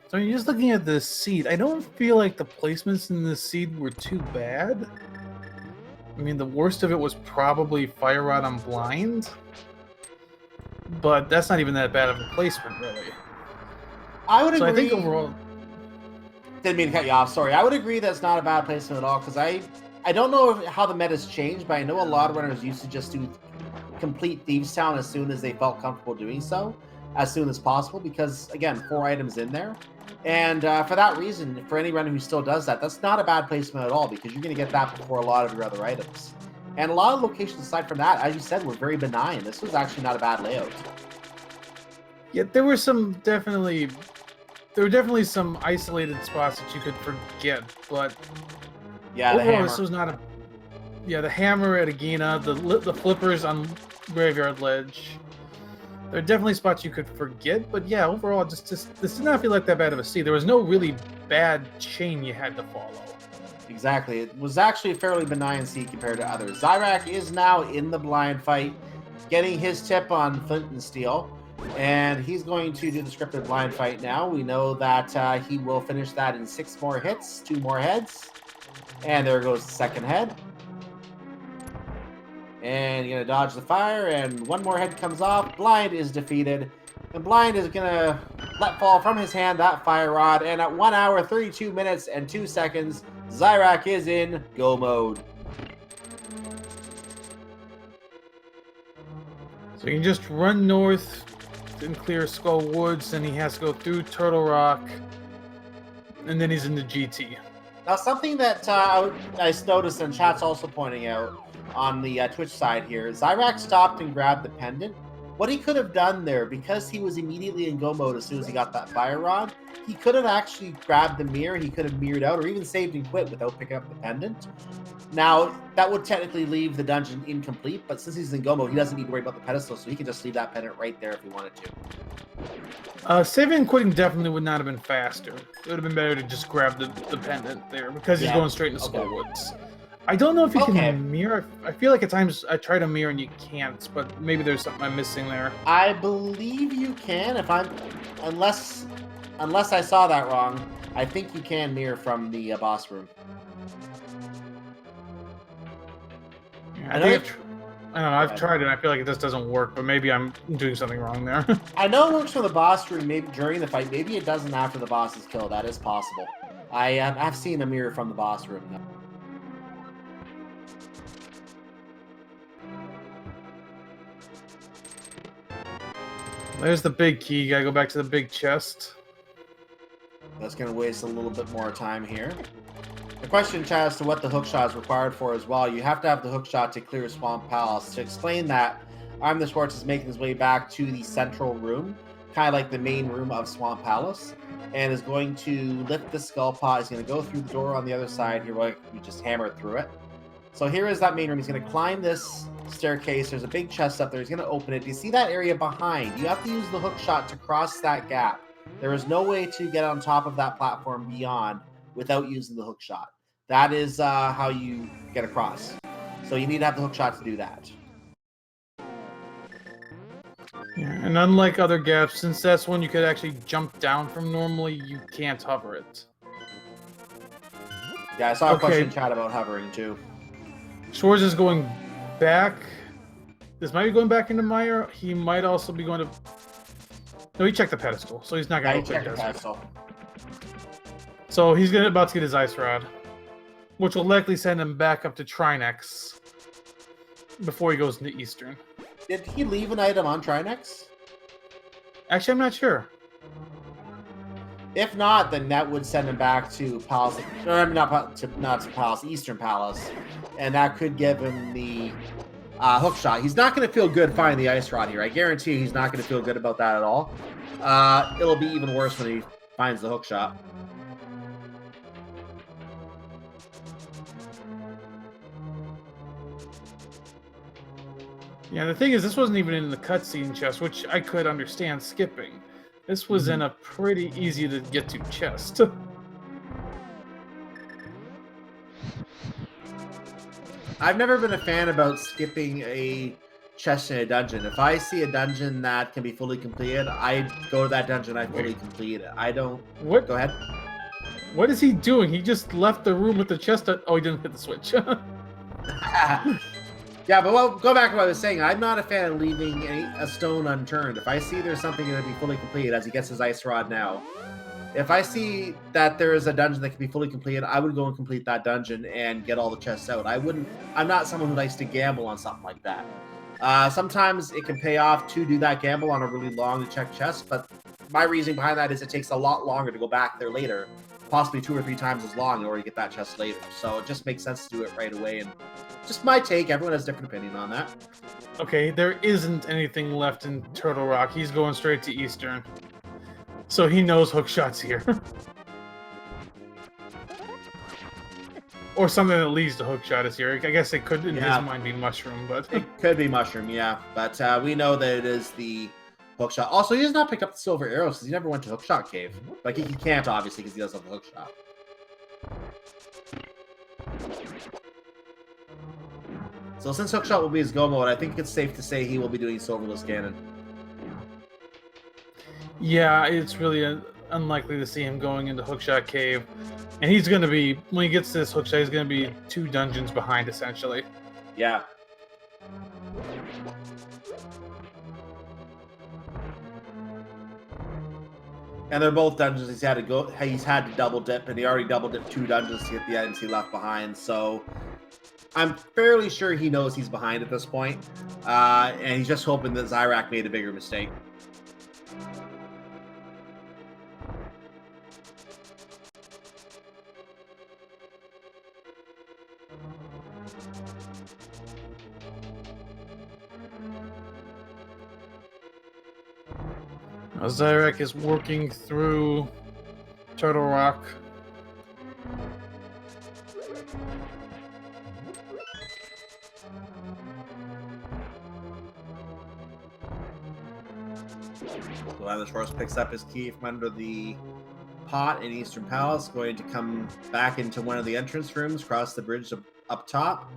So you're just looking at this seed. I don't feel like the placements in this seed were too bad. I mean, the worst of it was probably Fire Rod on Blind. But that's not even that bad of a placement, really. I would agree. So I think overall... Didn't mean to cut you off, sorry. I would agree that's not a bad placement at all, because I don't know how the meta's changed, but I know a lot of runners used to just do complete Thieves Town as soon as they felt comfortable doing so, as soon as possible, because, again, 4 items in there. And for that reason, for any runner who still does that, that's not a bad placement at all, because you're going to get that before a lot of your other items. And a lot of locations aside from that, as you said, were very benign. This was actually not a bad layout. Yeah, there were definitely some isolated spots that you could forget, but yeah, overall this was not a... Yeah, the hammer at Agena, the flippers on Graveyard Ledge. There are definitely spots you could forget, but yeah, overall, just this did not feel like that bad of a seed. There was no really bad chain you had to follow. Exactly. It was actually a fairly benign seed compared to others. Xyrak is now in the blind fight, getting his tip on Flint and Steel, and he's going to do the scripted blind fight now. We know that he will finish that in 6 more hits, 2 more heads, and there goes the second head. And you're going to dodge the fire, and 1 more head comes off. Blind is defeated. And Blind is going to let fall from his hand that fire rod. And at 1 hour, 32 minutes, and 2 seconds, Xyrak is in go mode. So you can just run north and clear Skull Woods, and he has to go through Turtle Rock, and then he's in the GT. Now, something that I noticed, and chat's also pointing out, on the Twitch side here, Xyrak stopped and grabbed the pendant. What he could have done there, because he was immediately in go mode as soon as he got that fire rod, he could have actually grabbed the mirror, he could have mirrored out, or even saved and quit without picking up the pendant. Now, that would technically leave the dungeon incomplete, but since he's in go mode, he doesn't need to worry about the pedestal, so he can just leave that pendant right there if he wanted to. Saving and quitting definitely would not have been faster. It would have been better to just grab the pendant there, because he's going straight into Skull Woods. I don't know if you can mirror. I feel like at times I try to mirror and you can't, but maybe there's something I'm missing there. I believe you can, unless I saw that wrong. I think you can mirror from the boss room. Yeah, I don't know. I've tried it. And I feel like it just doesn't work, but maybe I'm doing something wrong there. I know it works for the boss room, maybe during the fight. Maybe it doesn't after the boss is killed. That is possible. I've seen a mirror from the boss room though. There's the big key. You gotta go back to the big chest. That's gonna waste a little bit more time here. The question, chat, as to what the hookshot is required for as well. You have to have the hookshot to clear Swamp Palace. To explain that, iamtheschwarz is making his way back to the central room, kind of like the main room of Swamp Palace, and is going to lift the skull pot. He's going to go through the door on the other side here. We just hammered through it. So here is that main room. He's going to climb this staircase. There's a big chest up there. He's going to open it. Do you see that area behind? You have to use the hook shot to cross that gap. There is no way to get on top of that platform beyond without using the hook shot. That is how you get across. So you need to have the hook shot to do that. Yeah, and unlike other gaps, since that's one you could actually jump down from normally, you can't hover it. Yeah, I saw a question in chat about hovering too. Schwarz is going back. This might be going back into Meyer. He might also be going to... No, he checked the pedestal, so he's not going to check the pedestal. So he's about to get his ice rod, which will likely send him back up to Trinex before he goes into Eastern. Did he leave an item on Trinex? Actually, I'm not sure. If not, then that would send him back to Palace, or not to Palace, Eastern Palace, and that could give him the hook shot. He's not going to feel good finding the ice rod here. I guarantee you he's not going to feel good about that at all. It'll be even worse when he finds the hook shot. Yeah, the thing is, this wasn't even in the cutscene chest, which I could understand skipping. This was in a pretty easy to get to chest. I've never been a fan about skipping a chest in a dungeon. If I see a dungeon that can be fully completed, I go to that dungeon, I fully complete it. I don't... What? Go ahead. What is he doing? He just left the room with the chest... Oh, he didn't hit the switch. Yeah, but well, go back to what I was saying. I'm not a fan of leaving a stone unturned. If I see there's something going to be fully completed, as he gets his ice rod now, if I see that there is a dungeon that can be fully completed, I would go and complete that dungeon and get all the chests out. I'm not someone who likes to gamble on something like that. Sometimes it can pay off to do that gamble on a really long to check chest, but my reasoning behind that is it takes a lot longer to go back there later, possibly 2 or 3 times as long in order to get that chest later. So it just makes sense to do it right away. And just my take. Everyone has a different opinion on that. Okay, there isn't anything left in Turtle Rock. He's going straight to Eastern. So he knows hook shots here. Or something that leads to hook shot is here. I guess it could, in his mind, be mushroom, but... It could be mushroom, yeah. But we know that it is the hook shot. Also, he does not pick up the silver arrows because he never went to hook shot cave. Like, he can't, obviously, because he does have the hook shot. So since hookshot will be his go mode, I think it's safe to say he will be doing Silverless Ganon. Yeah, it's really unlikely to see him going into hookshot cave. And he's going to be, when he gets to this hookshot, he's going to be 2 dungeons behind, essentially. Yeah. And they're both dungeons he's had to double dip, and he already double dipped 2 dungeons to get the items he left behind, so I'm fairly sure he knows he's behind at this point, and he's just hoping that Xyrak made a bigger mistake. Now, Xyrak is working through Turtle Rock. So iamtheschwarz picks up his key from under the pot in Eastern Palace, going to come back into one of the entrance rooms, cross the bridge up top,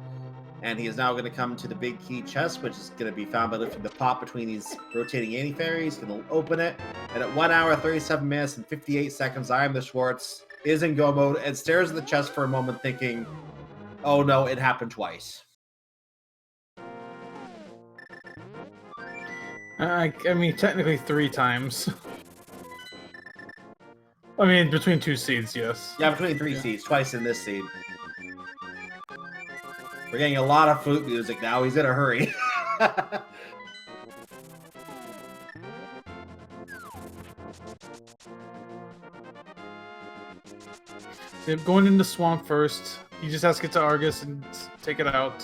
and he is now going to come to the big key chest, which is going to be found by lifting the pot between these rotating anti-fairies. He's going to open it, and at 1 hour, 37 minutes, and 58 seconds, iamtheschwarz is in go mode and stares at the chest for a moment, thinking, "Oh no, it happened twice." I mean, technically 3 times. I mean, between 2 seeds, yes. Yeah, between 3 seeds, twice in this seed. We're getting a lot of flute music now. He's in a hurry. They're going into Swamp first. He just has to get to Argus and take it out.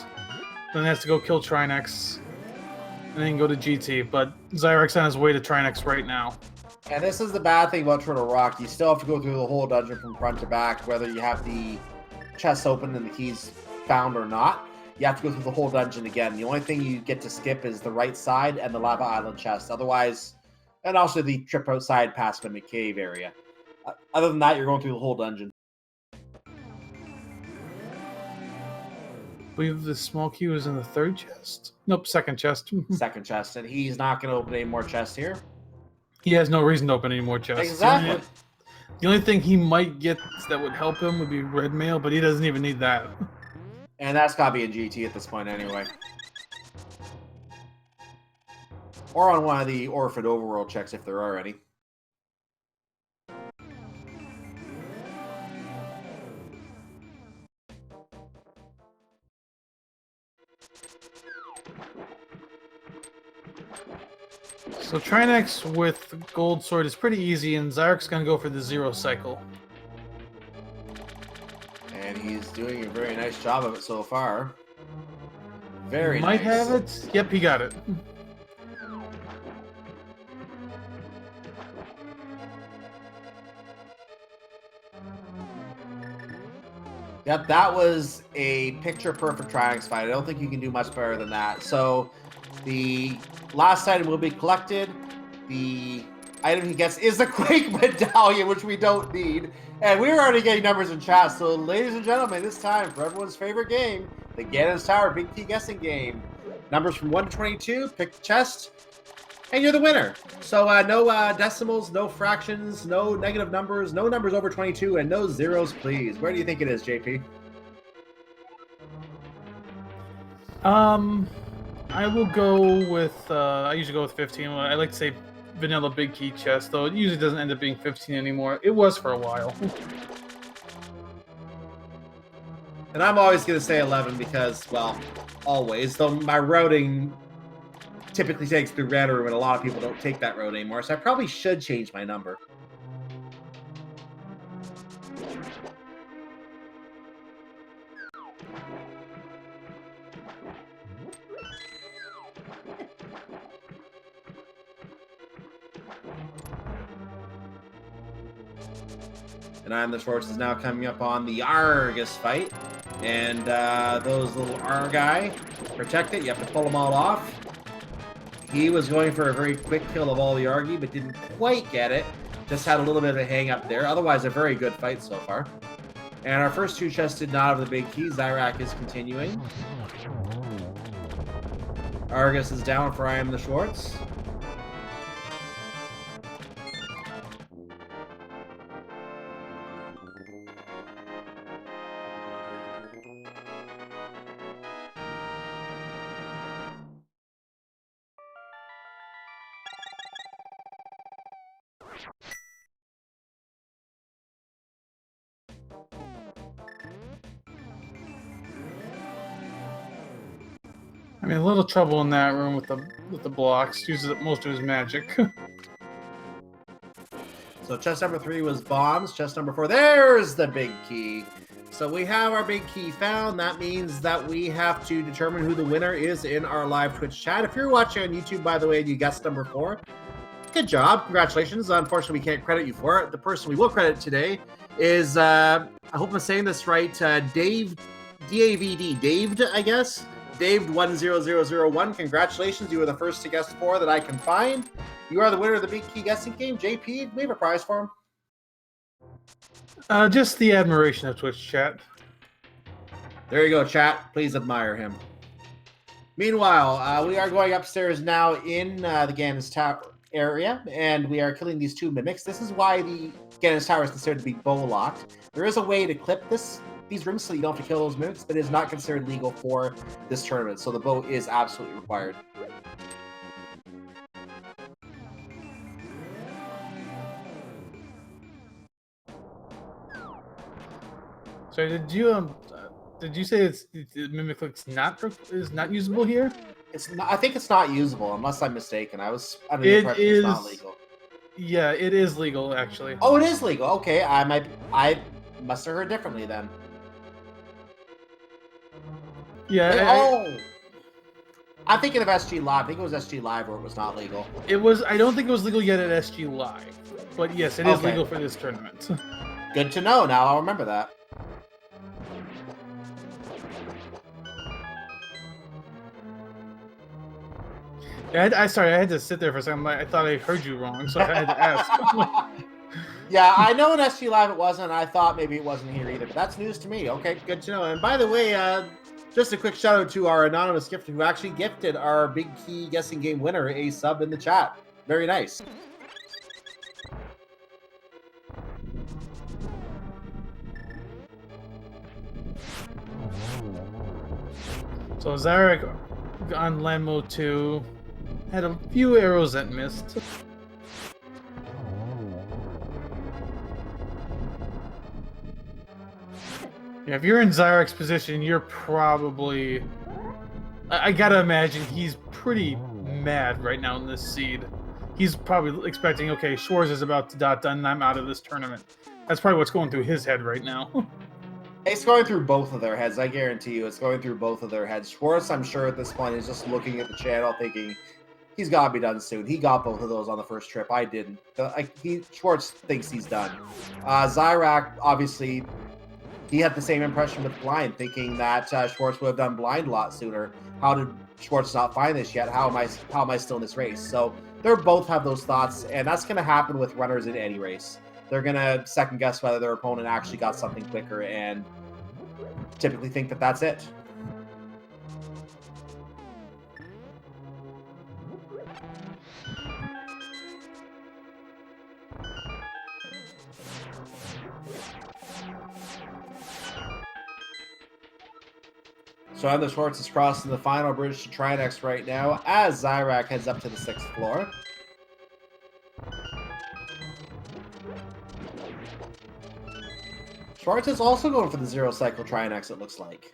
Then he has to go kill Trinex. and then go to GT. But Xyrak's on his way to Trinex right now. And this is the bad thing about Turtle Rock. You still have to go through the whole dungeon from front to back, whether you have the chests open and the keys found or not. You have to go through the whole dungeon again. The only thing you get to skip is the right side and the Lava Island chest. Otherwise, and also the trip outside past the cave area. Other than that, you're going through the whole dungeon. I believe the small key was in the third chest. Nope, second chest. Second chest, and he's not going to open any more chests here. He has no reason to open any more chests. Exactly. The only thing he might get that would help him would be red mail, but he doesn't even need that. And that's got to be in GT at this point anyway. Or on one of the Orphan Overworld checks if there are any. So Trinex with Gold Sword is pretty easy, and Xyrak's going to go for the 0 cycle. And he's doing a very nice job of it so far. Very Might nice. have it. Yep, he got it. Yep, that was a picture-perfect Trinex fight. I don't think you can do much better than that. So the last item will be collected. The item he gets is the Quake Medallion, which we don't need. And we're already getting numbers in chat. So ladies and gentlemen, it's time for everyone's favorite game, the Ganon's Tower Big Key Guessing Game. Numbers from 1 to 22, pick the chest, and you're the winner. So no decimals, no fractions, no negative numbers, no numbers over 22, and no zeros, please. Where do you think it is, JP? I will go with, I usually go with 15. I like to say vanilla big key chest, though it usually doesn't end up being 15 anymore. It was for a while. And I'm always going to say 11 because, well, always. Though my routing typically takes through red room, and a lot of people don't take that road anymore, so I probably should change my number. And iamtheschwarz is now coming up on the Argus fight. And those little Argai protect it. You have to pull them all off. He was going for a very quick kill of all the Argy, but didn't quite get it. Just had a little bit of a hang up there. Otherwise, a very good fight so far. And our first two chests did not have the big key. Xyrak is continuing. Argus is down for iamtheschwarz. I mean, a little trouble in that room with the blocks. Uses up most of his magic. So chest number 3 was bombs. Chest number 4, there's the big key. So we have our big key found. That means that we have to determine who the winner is in our live Twitch chat. If you're watching on YouTube, by the way, and you guessed number 4, good job. Congratulations. Unfortunately, we can't credit you for it. The person we will credit today is, I hope I'm saying this right, Dave, D-A-V-D, Daved, I guess? Daved10001. Congratulations. You were the first to guess 4 that I can find. You are the winner of the Big Key Guessing Game. JP, do we have a prize for him? Just the admiration of Twitch chat. There you go, chat. Please admire him. Meanwhile, we are going upstairs now in the Ganon's Tower area, and we are killing these 2 mimics. This is why the Ganon's Tower is considered to be bow-locked. There is a way to clip these rooms so you don't have to kill those mimics, but it is not considered legal for this tournament, so the bow is absolutely required. So did you say the mimic is not usable here? It's not, I think it's not usable unless I'm mistaken. I was under the impression it's not legal. Yeah, it is legal actually. Oh, it is legal. Okay, I must have heard differently then. Yeah. I'm thinking of SG Live. I think it was SG Live where it was not legal. It was. I don't think it was legal yet at SG Live, but yes, it is Okay. legal for this tournament. Good to know. Now I'll remember that. Sorry, I had to sit there for a second. I thought I heard you wrong, so I had to ask. Yeah, I know in SG Live it wasn't. I thought maybe it wasn't here either, but that's news to me. Okay, good to know. And by the way, just a quick shout out to our anonymous gifter who actually gifted our Big Key guessing game winner a sub in the chat. Very nice. So Xyrak on land mode 2 had a few arrows that missed. Yeah, if you're in Xyrak's position, you're probably... I gotta imagine he's pretty mad right now in this seed. He's probably expecting, okay, Schwarz is about to dot done, and I'm out of this tournament. That's probably what's going through his head right now. It's going through both of their heads. I guarantee you it's going through both of their heads. Schwarz, I'm sure at this point, is just looking at the channel thinking, he's got to be done soon. He got both of those on the first trip. I didn't. Schwarz thinks he's done. Xyrak, obviously... He had the same impression with Blind, thinking that Schwarz would have done Blind a lot sooner. How did Schwarz not find this yet? How am I still in this race? So they both have those thoughts, and that's going to happen with runners in any race. They're going to second guess whether their opponent actually got something quicker, and typically think that that's it. So Schwarz is crossing the final bridge to Trinex right now as Xyrak heads up to the 6th floor. Schwarz is also going for the 0-cycle Trinex, it looks like.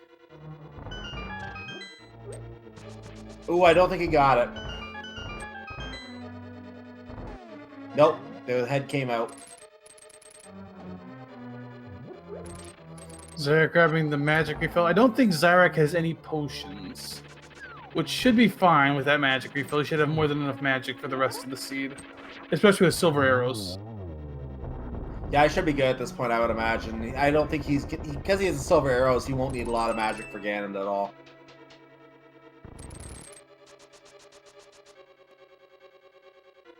Ooh, I don't think he got it. Nope, the head came out. Xyrak grabbing the magic refill. I don't think Xyrak has any potions, which should be fine with that magic refill. He should have more than enough magic for the rest of the seed, especially with silver arrows. Yeah, I should be good at this point, I would imagine. I don't think because he has the silver arrows, he won't need a lot of magic for Ganon at all.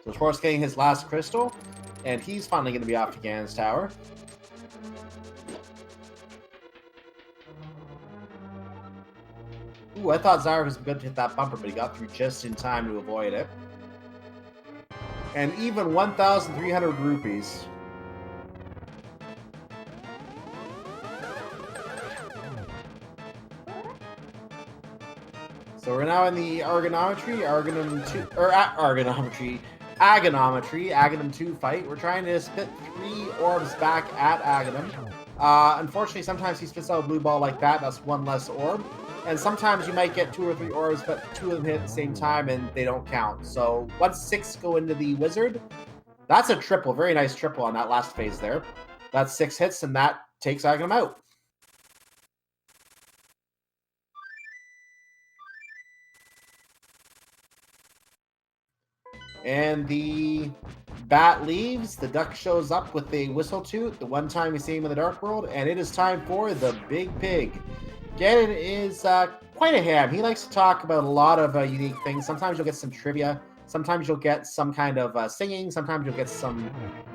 So Schwarz getting his last crystal, and he's finally going to be off to Ganon's tower. Ooh, I thought Xyrak was good to hit that bumper, but he got through just in time to avoid it. And even 1,300 rupees. So we're now in the Agonometry, Aghanim 2 fight. We're trying to spit 3 orbs back at Aghanim. Unfortunately, sometimes he spits out a blue ball like that. That's 1 less orb. And sometimes you might get 2 or 3 orbs, but 2 of them hit at the same time and they don't count. So once 6 go into the wizard, that's a triple. Very nice triple on that last phase there. That's 6 hits, and that takes Aghanim out. And the bat leaves, the duck shows up with a whistle toot, the one time we see him in the Dark World, and it is time for the Big Pig. Ganon is quite a ham. He likes to talk about a lot of unique things. Sometimes you'll get some trivia. Sometimes you'll get some kind of singing. Sometimes you'll get some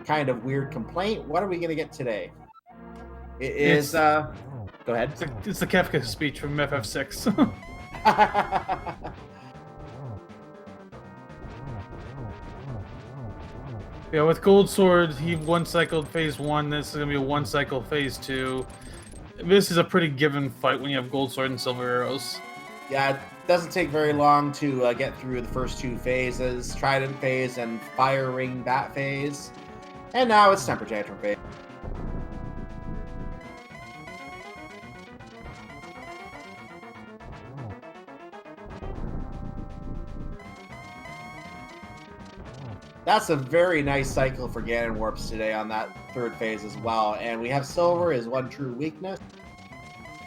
kind of weird complaint. What are we going to get today? It is... go ahead. It's the Kefka speech from FF6. Yeah, with Gold Sword, he 1-cycled phase 1. This is going to be a 1-cycle phase 2. This is a pretty given fight when you have Gold Sword and Silver Arrows. Yeah, it doesn't take very long to get through the first 2 phases. Trident phase and Fire Ring Bat phase. And now it's Temper Tantrum phase. That's a very nice cycle for Ganon warps today on that 3rd phase as well. And we have Silver is 1 true weakness.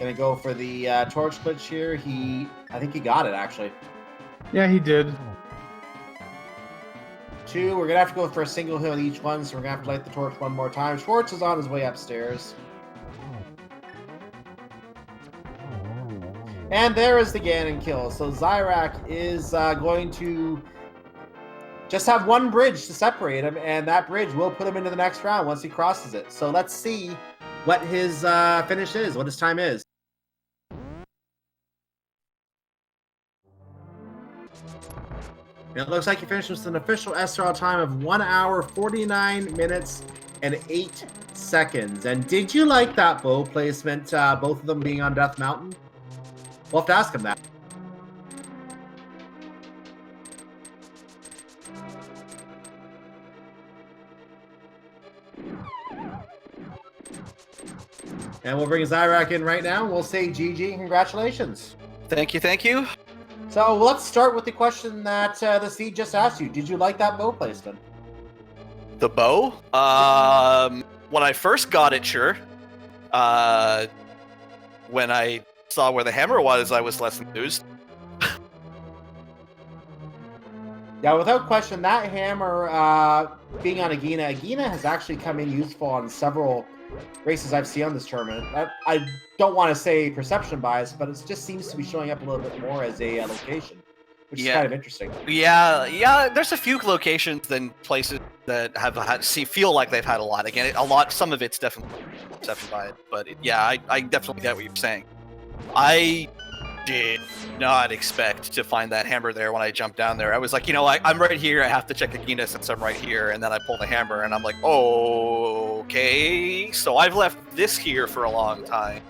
Gonna go for the torch glitch here. I think he got it actually. Yeah, he did. 2. We're gonna have to go for a single hit on each one, so we're gonna have to light the torch one more time. Schwartz is on his way upstairs. And there is the Ganon kill. So Xyrak is going to just have one bridge to separate him, and that bridge will put him into the next round once he crosses it. So let's see what his finish is, what his time is. It looks like he finished with an official SRL time of 1 hour, 49 minutes, and 8 seconds. And did you like that bow placement, both of them being on Death Mountain? We'll have to ask him that. And we'll bring Xyrak in right now. We'll say GG, congratulations. Thank you, thank you. So let's start with the question that the Seed just asked you. Did you like that bow placement? The bow? When I first got it, sure. When I saw where the hammer was, I was less enthused. Yeah, without question, that hammer being on Agina has actually come in useful on several races I've seen on this tournament. I don't want to say perception bias, but it just seems to be showing up a little bit more as a location, which is kind of interesting. Yeah. There's a few locations and places that have feel like they've had a lot. Again, some of it's definitely perception bias, but I definitely get what you're saying. I did not expect to find that hammer there when I jumped down there. I was like, I'm right here. I have to check Agina since I'm right here. And then I pull the hammer and I'm like, oh, okay. So I've left this here for a long time.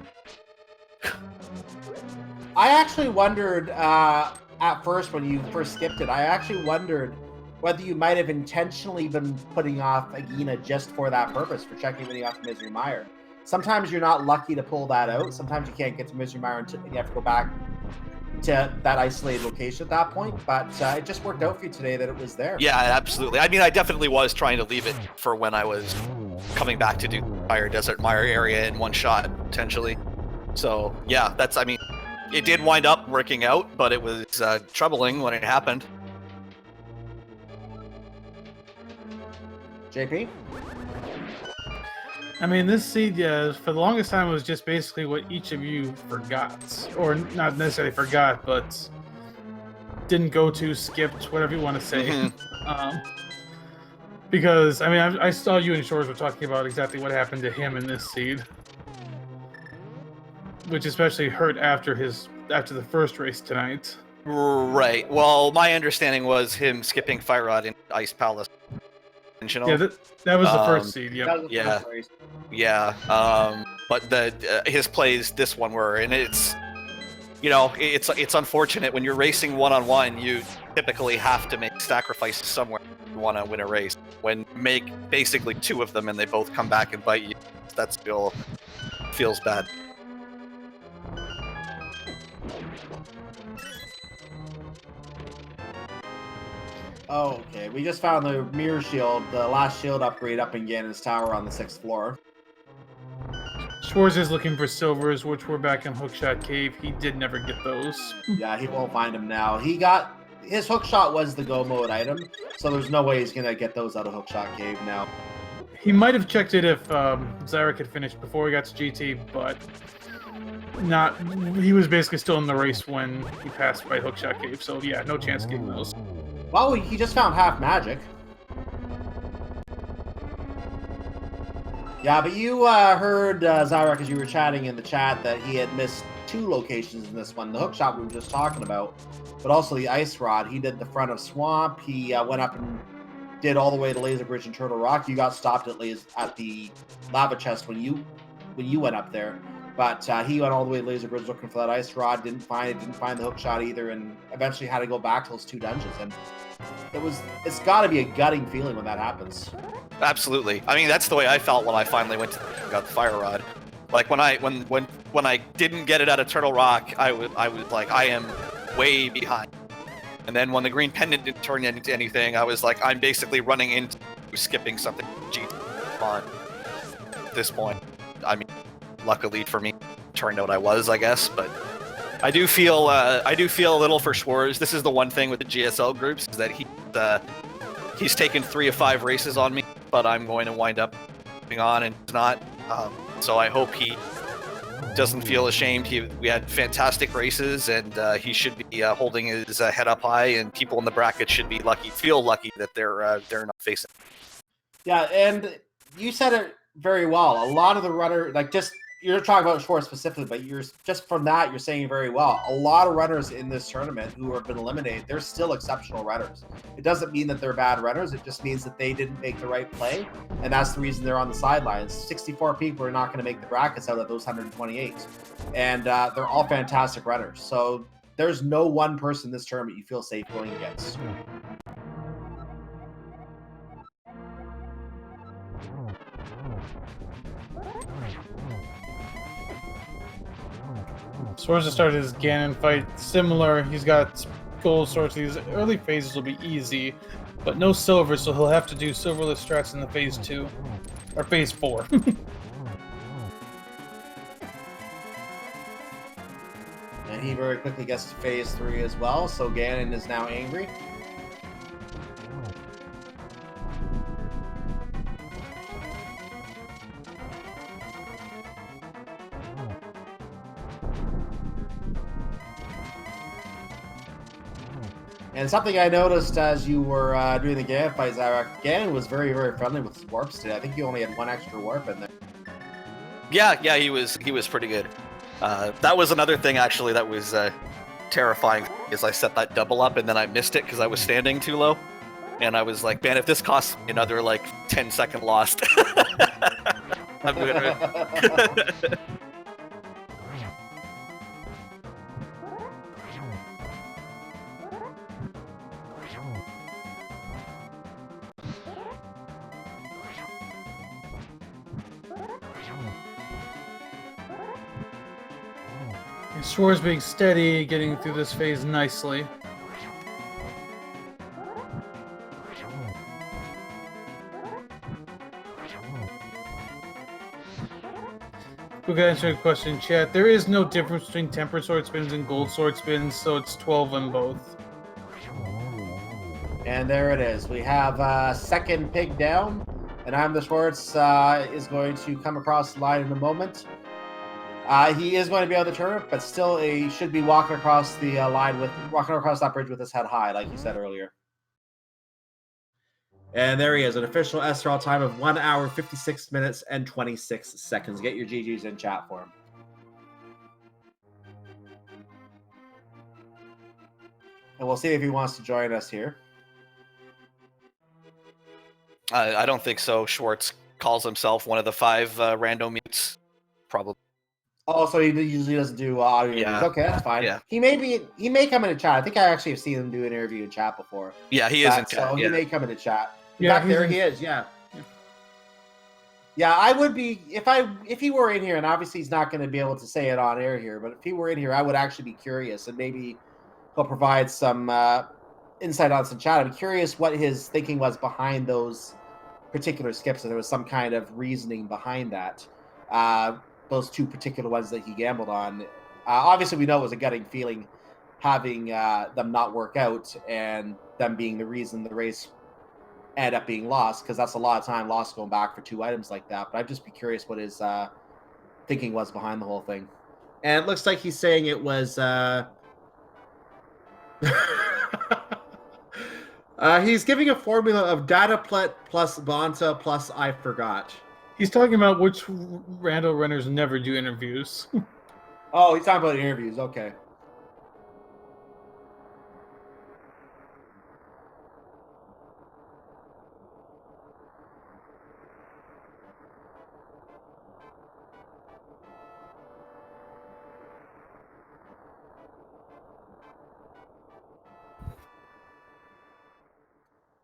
I actually wondered at first when you first skipped it, I actually wondered whether you might have intentionally been putting off Agina just for that purpose, for checking everything off Misery Mire. Sometimes you're not lucky to pull that out. Sometimes you can't get to Misery Mire until you have to go back to that isolated location at that point. But it just worked out for you today that it was there. Yeah, absolutely. I mean, I definitely was trying to leave it for when I was coming back to do Fire Desert Mire area in one shot, potentially. So, yeah, it did wind up working out, but it was troubling when it happened. JP? I mean, this seed, for the longest time, was just basically what each of you forgot. Or not necessarily forgot, but didn't go to, skipped, whatever you want to say. Mm-hmm. Because, I mean, I saw you and Shores were talking about exactly what happened to him in this seed. Which especially hurt after the first race tonight. Right. Well, my understanding was him skipping Fire Rod in Ice Palace. Yeah, that was the first seed. Yep. Yeah. But his plays this one were, and it's unfortunate when you're racing one-on-one. You typically have to make sacrifices somewhere if you want to win a race. When you make basically two of them and they both come back and bite you, that still feels bad. Oh, okay. We just found the mirror shield, the last shield upgrade up in Ganon's tower on the 6th floor. Schwarz is looking for silvers, which were back in Hookshot Cave. He did never get those. Yeah, he won't find them now. His hookshot was the go mode item, so there's no way he's gonna get those out of Hookshot Cave now. He might have checked it if Xyrak had finished before he got to GT, but not. He was basically still in the race when he passed by Hookshot Cave, so yeah, no chance getting those. Well, he just found half magic. Yeah, but you heard Xyrak as you were chatting in the chat that he had missed 2 locations in this one. The hookshot we were just talking about, but also the ice rod. He did the front of Swamp. He went up and did all the way to Laser Bridge and Turtle Rock. You got stopped at the lava chest when you went up there. But he went all the way to Laser Bridge looking for that ice rod. Didn't find it. Didn't find the hook shot either. And eventually had to go back to those 2 dungeons. And it's got to be a gutting feeling when that happens. Absolutely. I mean, that's the way I felt when I finally went to got the fire rod. Like when I didn't get it out of Turtle Rock, I was like, I am way behind. And then when the green pendant didn't turn into anything, I was like, I'm basically running into skipping something GT on at this point. I mean, luckily for me, turned out I was, I guess, but I do feel a little for Schwarz. This is the one thing with the GSL groups is that he's taken 3 of 5 races on me, but I'm going to wind up moving on and he's not. So I hope he doesn't feel ashamed. We had fantastic races, and he should be holding his head up high. And people in the bracket should be feel lucky that they're not facing. Yeah, and you said it very well. A lot of the runner, you're talking about Schwarz specifically, but you're saying very well. A lot of runners in this tournament who have been eliminated, they're still exceptional runners. It doesn't mean that they're bad runners. It just means that they didn't make the right play, and that's the reason they're on the sidelines. 64 people are not going to make the brackets out of those 128, and they're all fantastic runners. So there's no one person in this tournament you feel safe going against. Schwarz started his Ganon fight similar. He's got gold swords. These early phases will be easy, but no silver, so he'll have to do silverless strats in the phase 2 or phase 4. And he very quickly gets to phase 3 as well, so Ganon is now angry. And something I noticed as you were doing the Ganon fight, Xyrak, Ganon was very, very friendly with his warps today. I think he only had 1 extra warp in there. Yeah, he was pretty good. That was another thing actually that was terrifying. Is I set that double up and then I missed it because I was standing too low, and I was like, man, if this costs me another 10-second lost, I'm gonna. Schwarz being steady, getting through this phase nicely. We got to answer a question in chat. There is no difference between tempered sword spins and gold sword spins, so it's 12 on both. And there it is. We have second pig down, and iamtheschwarz is going to come across the line in a moment. He is going to be out of the tournament, but still he should be walking across the walking across that bridge with his head high, like you said earlier. And there he is, an official SRL time of 1 hour, 56 minutes, and 26 seconds. Get your GGs in chat for him. And we'll see if he wants to join us here. I don't think so. Schwarz calls himself one of the 5 random meets, probably. Oh, so he usually doesn't do audio interviews. Okay, that's fine. Yeah. He may come into chat. I think I actually have seen him do an interview in chat before. Yeah, he is in chat. So he may come into chat. In Yeah, fact, there he is. Yeah. Yeah, I would be if he were in here, and obviously he's not going to be able to say it on air here, but if he were in here, I would actually be curious, and maybe he'll provide some insight on some chat. I'm curious what his thinking was behind those particular skips, if there was some kind of reasoning behind that. Those 2 particular ones that he gambled on. Obviously, we know it was a gutting feeling having them not work out and them being the reason the race ended up being lost, because that's a lot of time lost going back for 2 items like that. But I'd just be curious what his thinking was behind the whole thing. And it looks like he's saying it was... he's giving a formula of Dataplet plus Vanta plus I forgot. He's talking about which rando runners never do interviews. Oh, he's talking about interviews. Okay.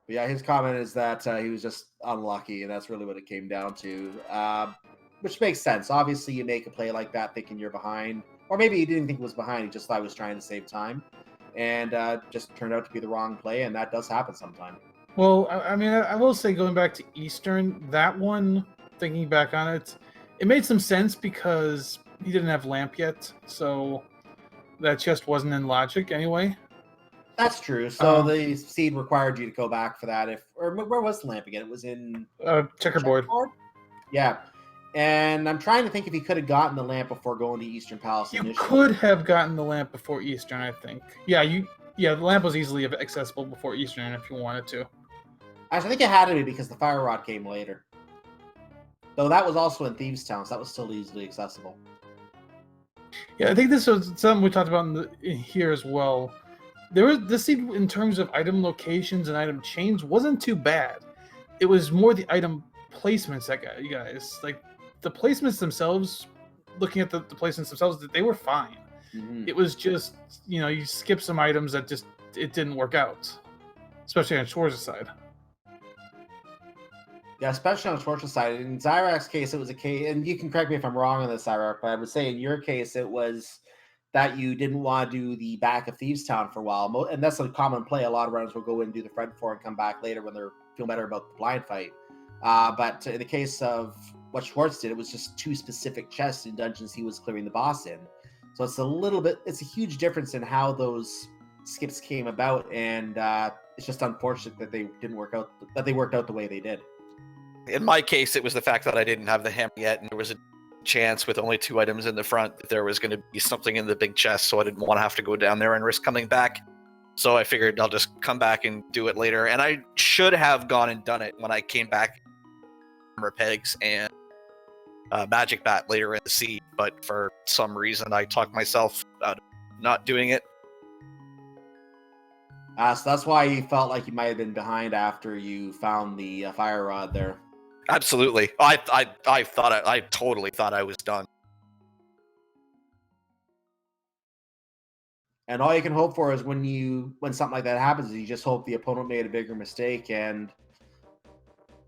But yeah, his comment is that he was just unlucky, and that's really what it came down to. Which makes sense. Obviously, you make a play like that thinking you're behind. Or maybe he didn't think he was behind. He just thought he was trying to save time. And just turned out to be the wrong play, and that does happen sometimes. Well, I mean, I will say, going back to Eastern, that one, thinking back on it, it made some sense because he didn't have Lamp yet. So that chest wasn't in logic anyway. That's true. So the seed required you to go back for that. Or where was the lamp again? It was in Checkerboard. Yeah. And I'm trying to think if he could have gotten the lamp before going to Eastern Palace. You initially. could have gotten the lamp before Eastern, I think. Yeah, the lamp was easily accessible before Eastern if you wanted to. Actually, I think it had to be because the fire rod came later. Though that was also in Thieves Town, so that was still easily accessible. Yeah, I think this was something we talked about in here as well. This seed in terms of item locations and item chains wasn't too bad. It was more the item placements that got you guys. Like the placements themselves, looking at the placements themselves, they were fine. Mm-hmm. It was just, you skip some items that just it didn't work out. Especially on Schwarz's side. Yeah, especially on Schwarz's side. In Xyrak's case, it was a case, and you can correct me if I'm wrong on this, Xyrak, but I would say in your case, it was that you didn't want to do the back of Thieves Town for a while. And that's a common play. A lot of runners will go in and do the front four and come back later when they're feel better about the blind fight. But in the case of what Schwarz did, it was just 2 specific chests in dungeons he was clearing the boss in. So it's a huge difference in how those skips came about, and it's just unfortunate that they didn't work out, that they worked out the way they did. In my case, it was the fact that I didn't have the hammer yet, and there was a chance with only 2 items in the front that there was going to be something in the big chest, so I didn't want to have to go down there and risk coming back. So I figured I'll just come back and do it later. And I should have gone and done it when I came back, hammer pegs and magic bat later in the seed, but for some reason I talked myself out of not doing it. So that's why you felt like you might have been behind after you found the fire rod there. Absolutely. I totally thought I was done. And all you can hope for is when something like that happens, you just hope the opponent made a bigger mistake. And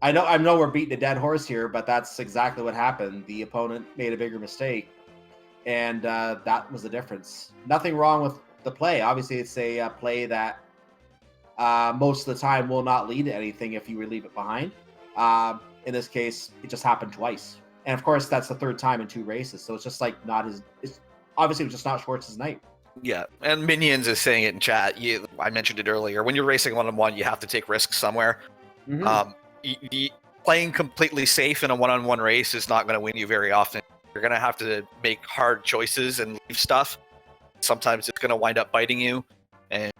I know we're beating a dead horse here, but that's exactly what happened. The opponent made a bigger mistake, and that was the difference. Nothing wrong with the play. Obviously, it's a play that most of the time will not lead to anything if you leave it behind. In this case, it just happened twice. And of course, that's the 3rd time in 2 races. So it's just like it's obviously just not Schwartz's night. Yeah, and Minions is saying it in chat. I mentioned it earlier. When you're racing 1-on-1, you have to take risks somewhere. Mm-hmm. Playing completely safe in a 1-on-1 race is not going to win you very often. You're going to have to make hard choices and leave stuff. Sometimes it's going to wind up biting you. And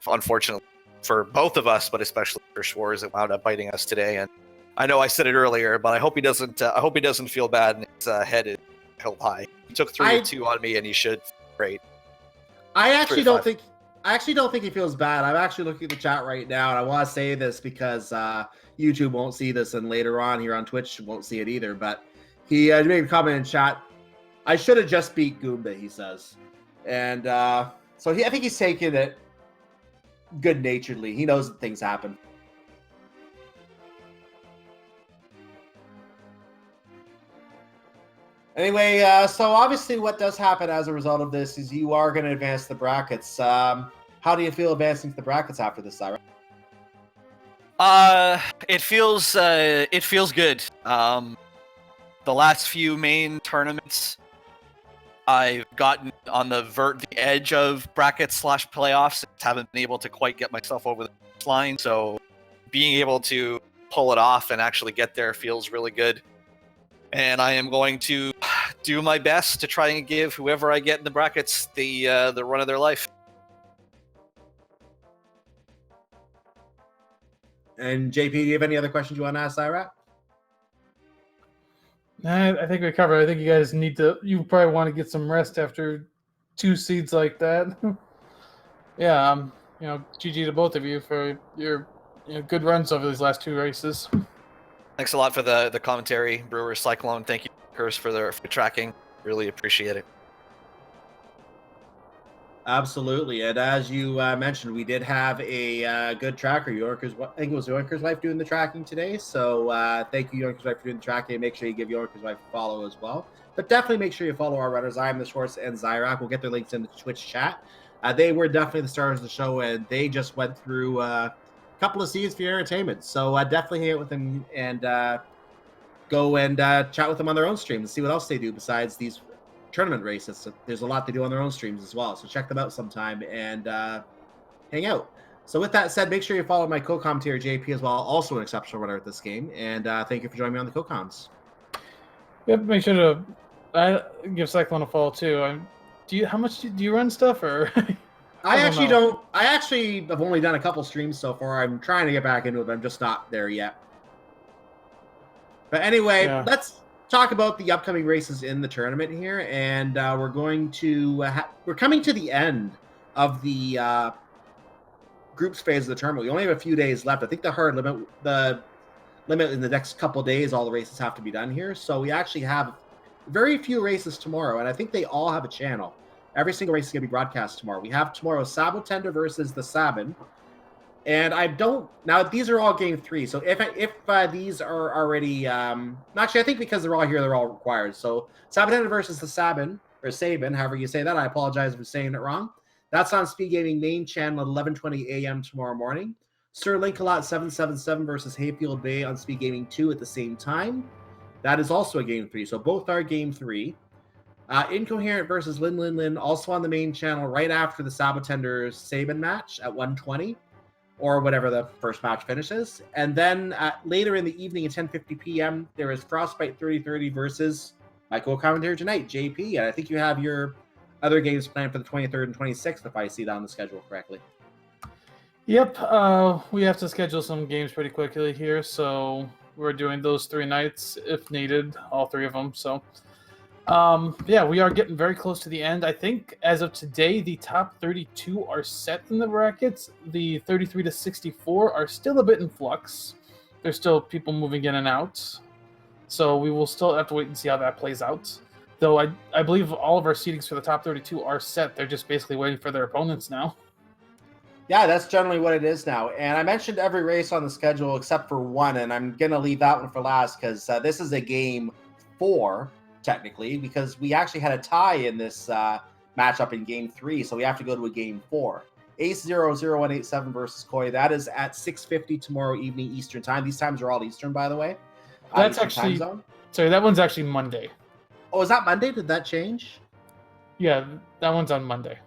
unfortunately for both of us, but especially for Schwarz, it wound up biting us today. And I know I said it earlier, but I hope he doesn't. I hope he doesn't feel bad and his head is held high. He took 3 or 2 on me, and he should. Great. I actually don't think he feels bad. I'm actually looking at the chat right now, and I want to say this because YouTube won't see this, and later on here on Twitch won't see it either. But he made a comment in chat. I should have just beat Goomba, he says, and so I think he's taking it good-naturedly. He knows that things happen. Anyway, so obviously what does happen as a result of this is you are going to advance the brackets. How do you feel advancing to the brackets after this, Xyrak? It feels good. The last few main tournaments, I've gotten on the edge of brackets / playoffs. Haven't been able to quite get myself over the line, so being able to pull it off and actually get there feels really good. And I am going to do my best to try and give whoever I get in the brackets the run of their life. And JP, do you have any other questions you want to ask Xyrak? I think we covered. I think you guys you probably want to get some rest after 2 seeds like that. Yeah, GG to both of you for your good runs over these last 2 races. Thanks a lot for the commentary, Brewer Cyclone. Thank you, Curse, for tracking. Really appreciate it. Absolutely, and as you mentioned, we did have a good tracker. I think it was Yorker's wife doing the tracking today. So thank you, Yorker's wife, for doing the tracking. Make sure you give Yorker's wife a follow as well. But definitely make sure you follow our runners. iamtheschwarz and Xyrak. We'll get their links in the Twitch chat. They were definitely the stars of the show, and they just went through couple of seasons for your entertainment. So definitely hang out with them and go and chat with them on their own stream and see what else they do besides these tournament races. So there's a lot they do on their own streams as well. So check them out sometime and hang out. So with that said, make sure you follow my co-commentator JP as well, also an exceptional runner at this game. And thank you for joining me on the co-coms. Yep, make sure to give Cyclone a follow too. How much do you run stuff or? I actually don't. I actually have only done a couple streams so far. I'm trying to get back into it, but I'm just not there yet. But anyway, let's talk about the upcoming races in the tournament here, and we're going to we're coming to the end of the groups phase of the tournament. We only have a few days left. I think the limit in the next couple of days, all the races have to be done here. So we actually have very few races tomorrow, and I think they all have a channel. Every single race is going to be broadcast tomorrow. We have tomorrow Sabotender versus the Sabin. And I don't... Now, these are all Game 3. So if these are already... actually, I think because they're all here, they're all required. So Sabotender versus the Sabin, or Sabin, however you say that. I apologize for saying it wrong. That's on Speed Gaming main channel at 11:20 a.m. tomorrow morning. Sir Linkalot 777 versus Hayfield Bay on Speed Gaming 2 at the same time. That is also a Game 3. So both are Game 3. Incoherent versus Lin also on the main channel right after the Sabotender's Sabin match at 1:20 or whatever the first match finishes. And then later in the evening at 10:50 p.m. there is Frostbite 3030 versus my co-commentator tonight, JP. And I think you have your other games planned for the 23rd and 26th if I see that on the schedule correctly. Yep, we have to schedule some games pretty quickly here, so we're doing those 3 nights if needed, all 3 of them. So yeah, we are getting very close to the end. I think as of today, the top 32 are set in the brackets. The 33 to 64 are still a bit in flux. There's still people moving in and out. So we will still have to wait and see how that plays out. Though I believe all of our seedings for the top 32 are set. They're just basically waiting for their opponents now. Yeah, that's generally what it is now. And I mentioned every race on the schedule except for one, and I'm going to leave that one for last because this is a Game 4. Technically, because we actually had a tie in this matchup in Game 3, so we have to go to a Game 4. Ace00187 versus Koi. That is at 6:50 tomorrow evening Eastern time. These times are all Eastern, by the way. That's actually... Sorry, that one's actually Monday. Oh, is that Monday? Did that change? Yeah, that one's on Monday.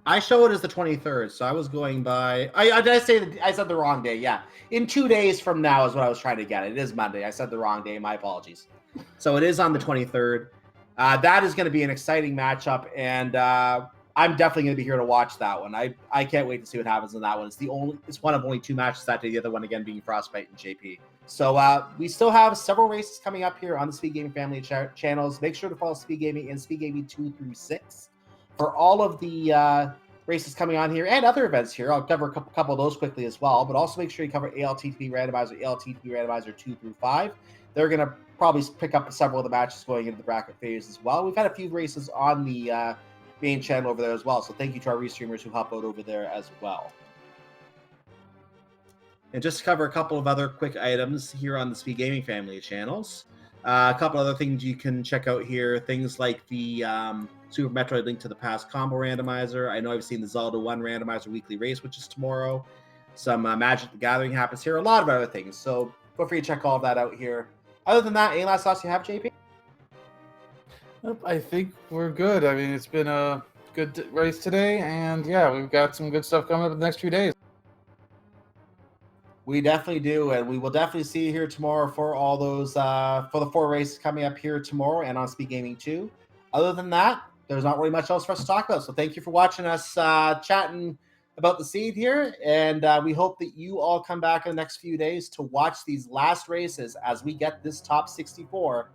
I show it as the 23rd, so I was going by... I said the wrong day, yeah. In 2 days from now is what I was trying to get. It is Monday. I said the wrong day. My apologies. So it is on the 23rd. That is going to be an exciting matchup, and I'm definitely going to be here to watch that one. I can't wait to see what happens in that one. It's one of only 2 matches that day, the other one again being Frostbite and JP. So we still have several races coming up here on the Speed Gaming family channels. Make sure to follow Speed Gaming and Speed Gaming 2 through 6 for all of the races coming on here and other events here. I'll cover a couple of those quickly as well, but also make sure you cover ALTTP Randomizer 2 through 5. They're going to probably pick up several of the matches going into the bracket phase as well. We've had a few races on the main channel over there as well, so thank you to our restreamers who help out over there as well. And just to cover a couple of other quick items here on the Speed Gaming family channels. A couple other things you can check out here, things like the Super Metroid Link to the Past combo randomizer. I know I've seen the Zelda 1 randomizer weekly race, which is tomorrow. Some Magic the Gathering happens here, a lot of other things. So feel free to check all of that out here. Other than that, any last thoughts you have, JP? Nope, I think we're good. I mean, it's been a good race today, and yeah, we've got some good stuff coming up in the next few days. We definitely do, and we will definitely see you here tomorrow for all those, for the 4 races coming up here tomorrow and on Speed Gaming 2. Other than that, there's not really much else for us to talk about, so thank you for watching us chatting about the seed here, and we hope that you all come back in the next few days to watch these last races as we get this top 64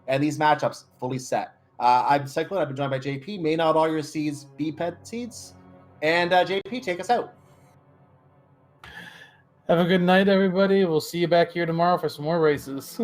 and these matchups fully set. I'm Cyclone. I've been joined by JP. May not all your seeds be pet seeds. And JP, take us out. Have a good night, everybody. We'll see you back here tomorrow for some more races.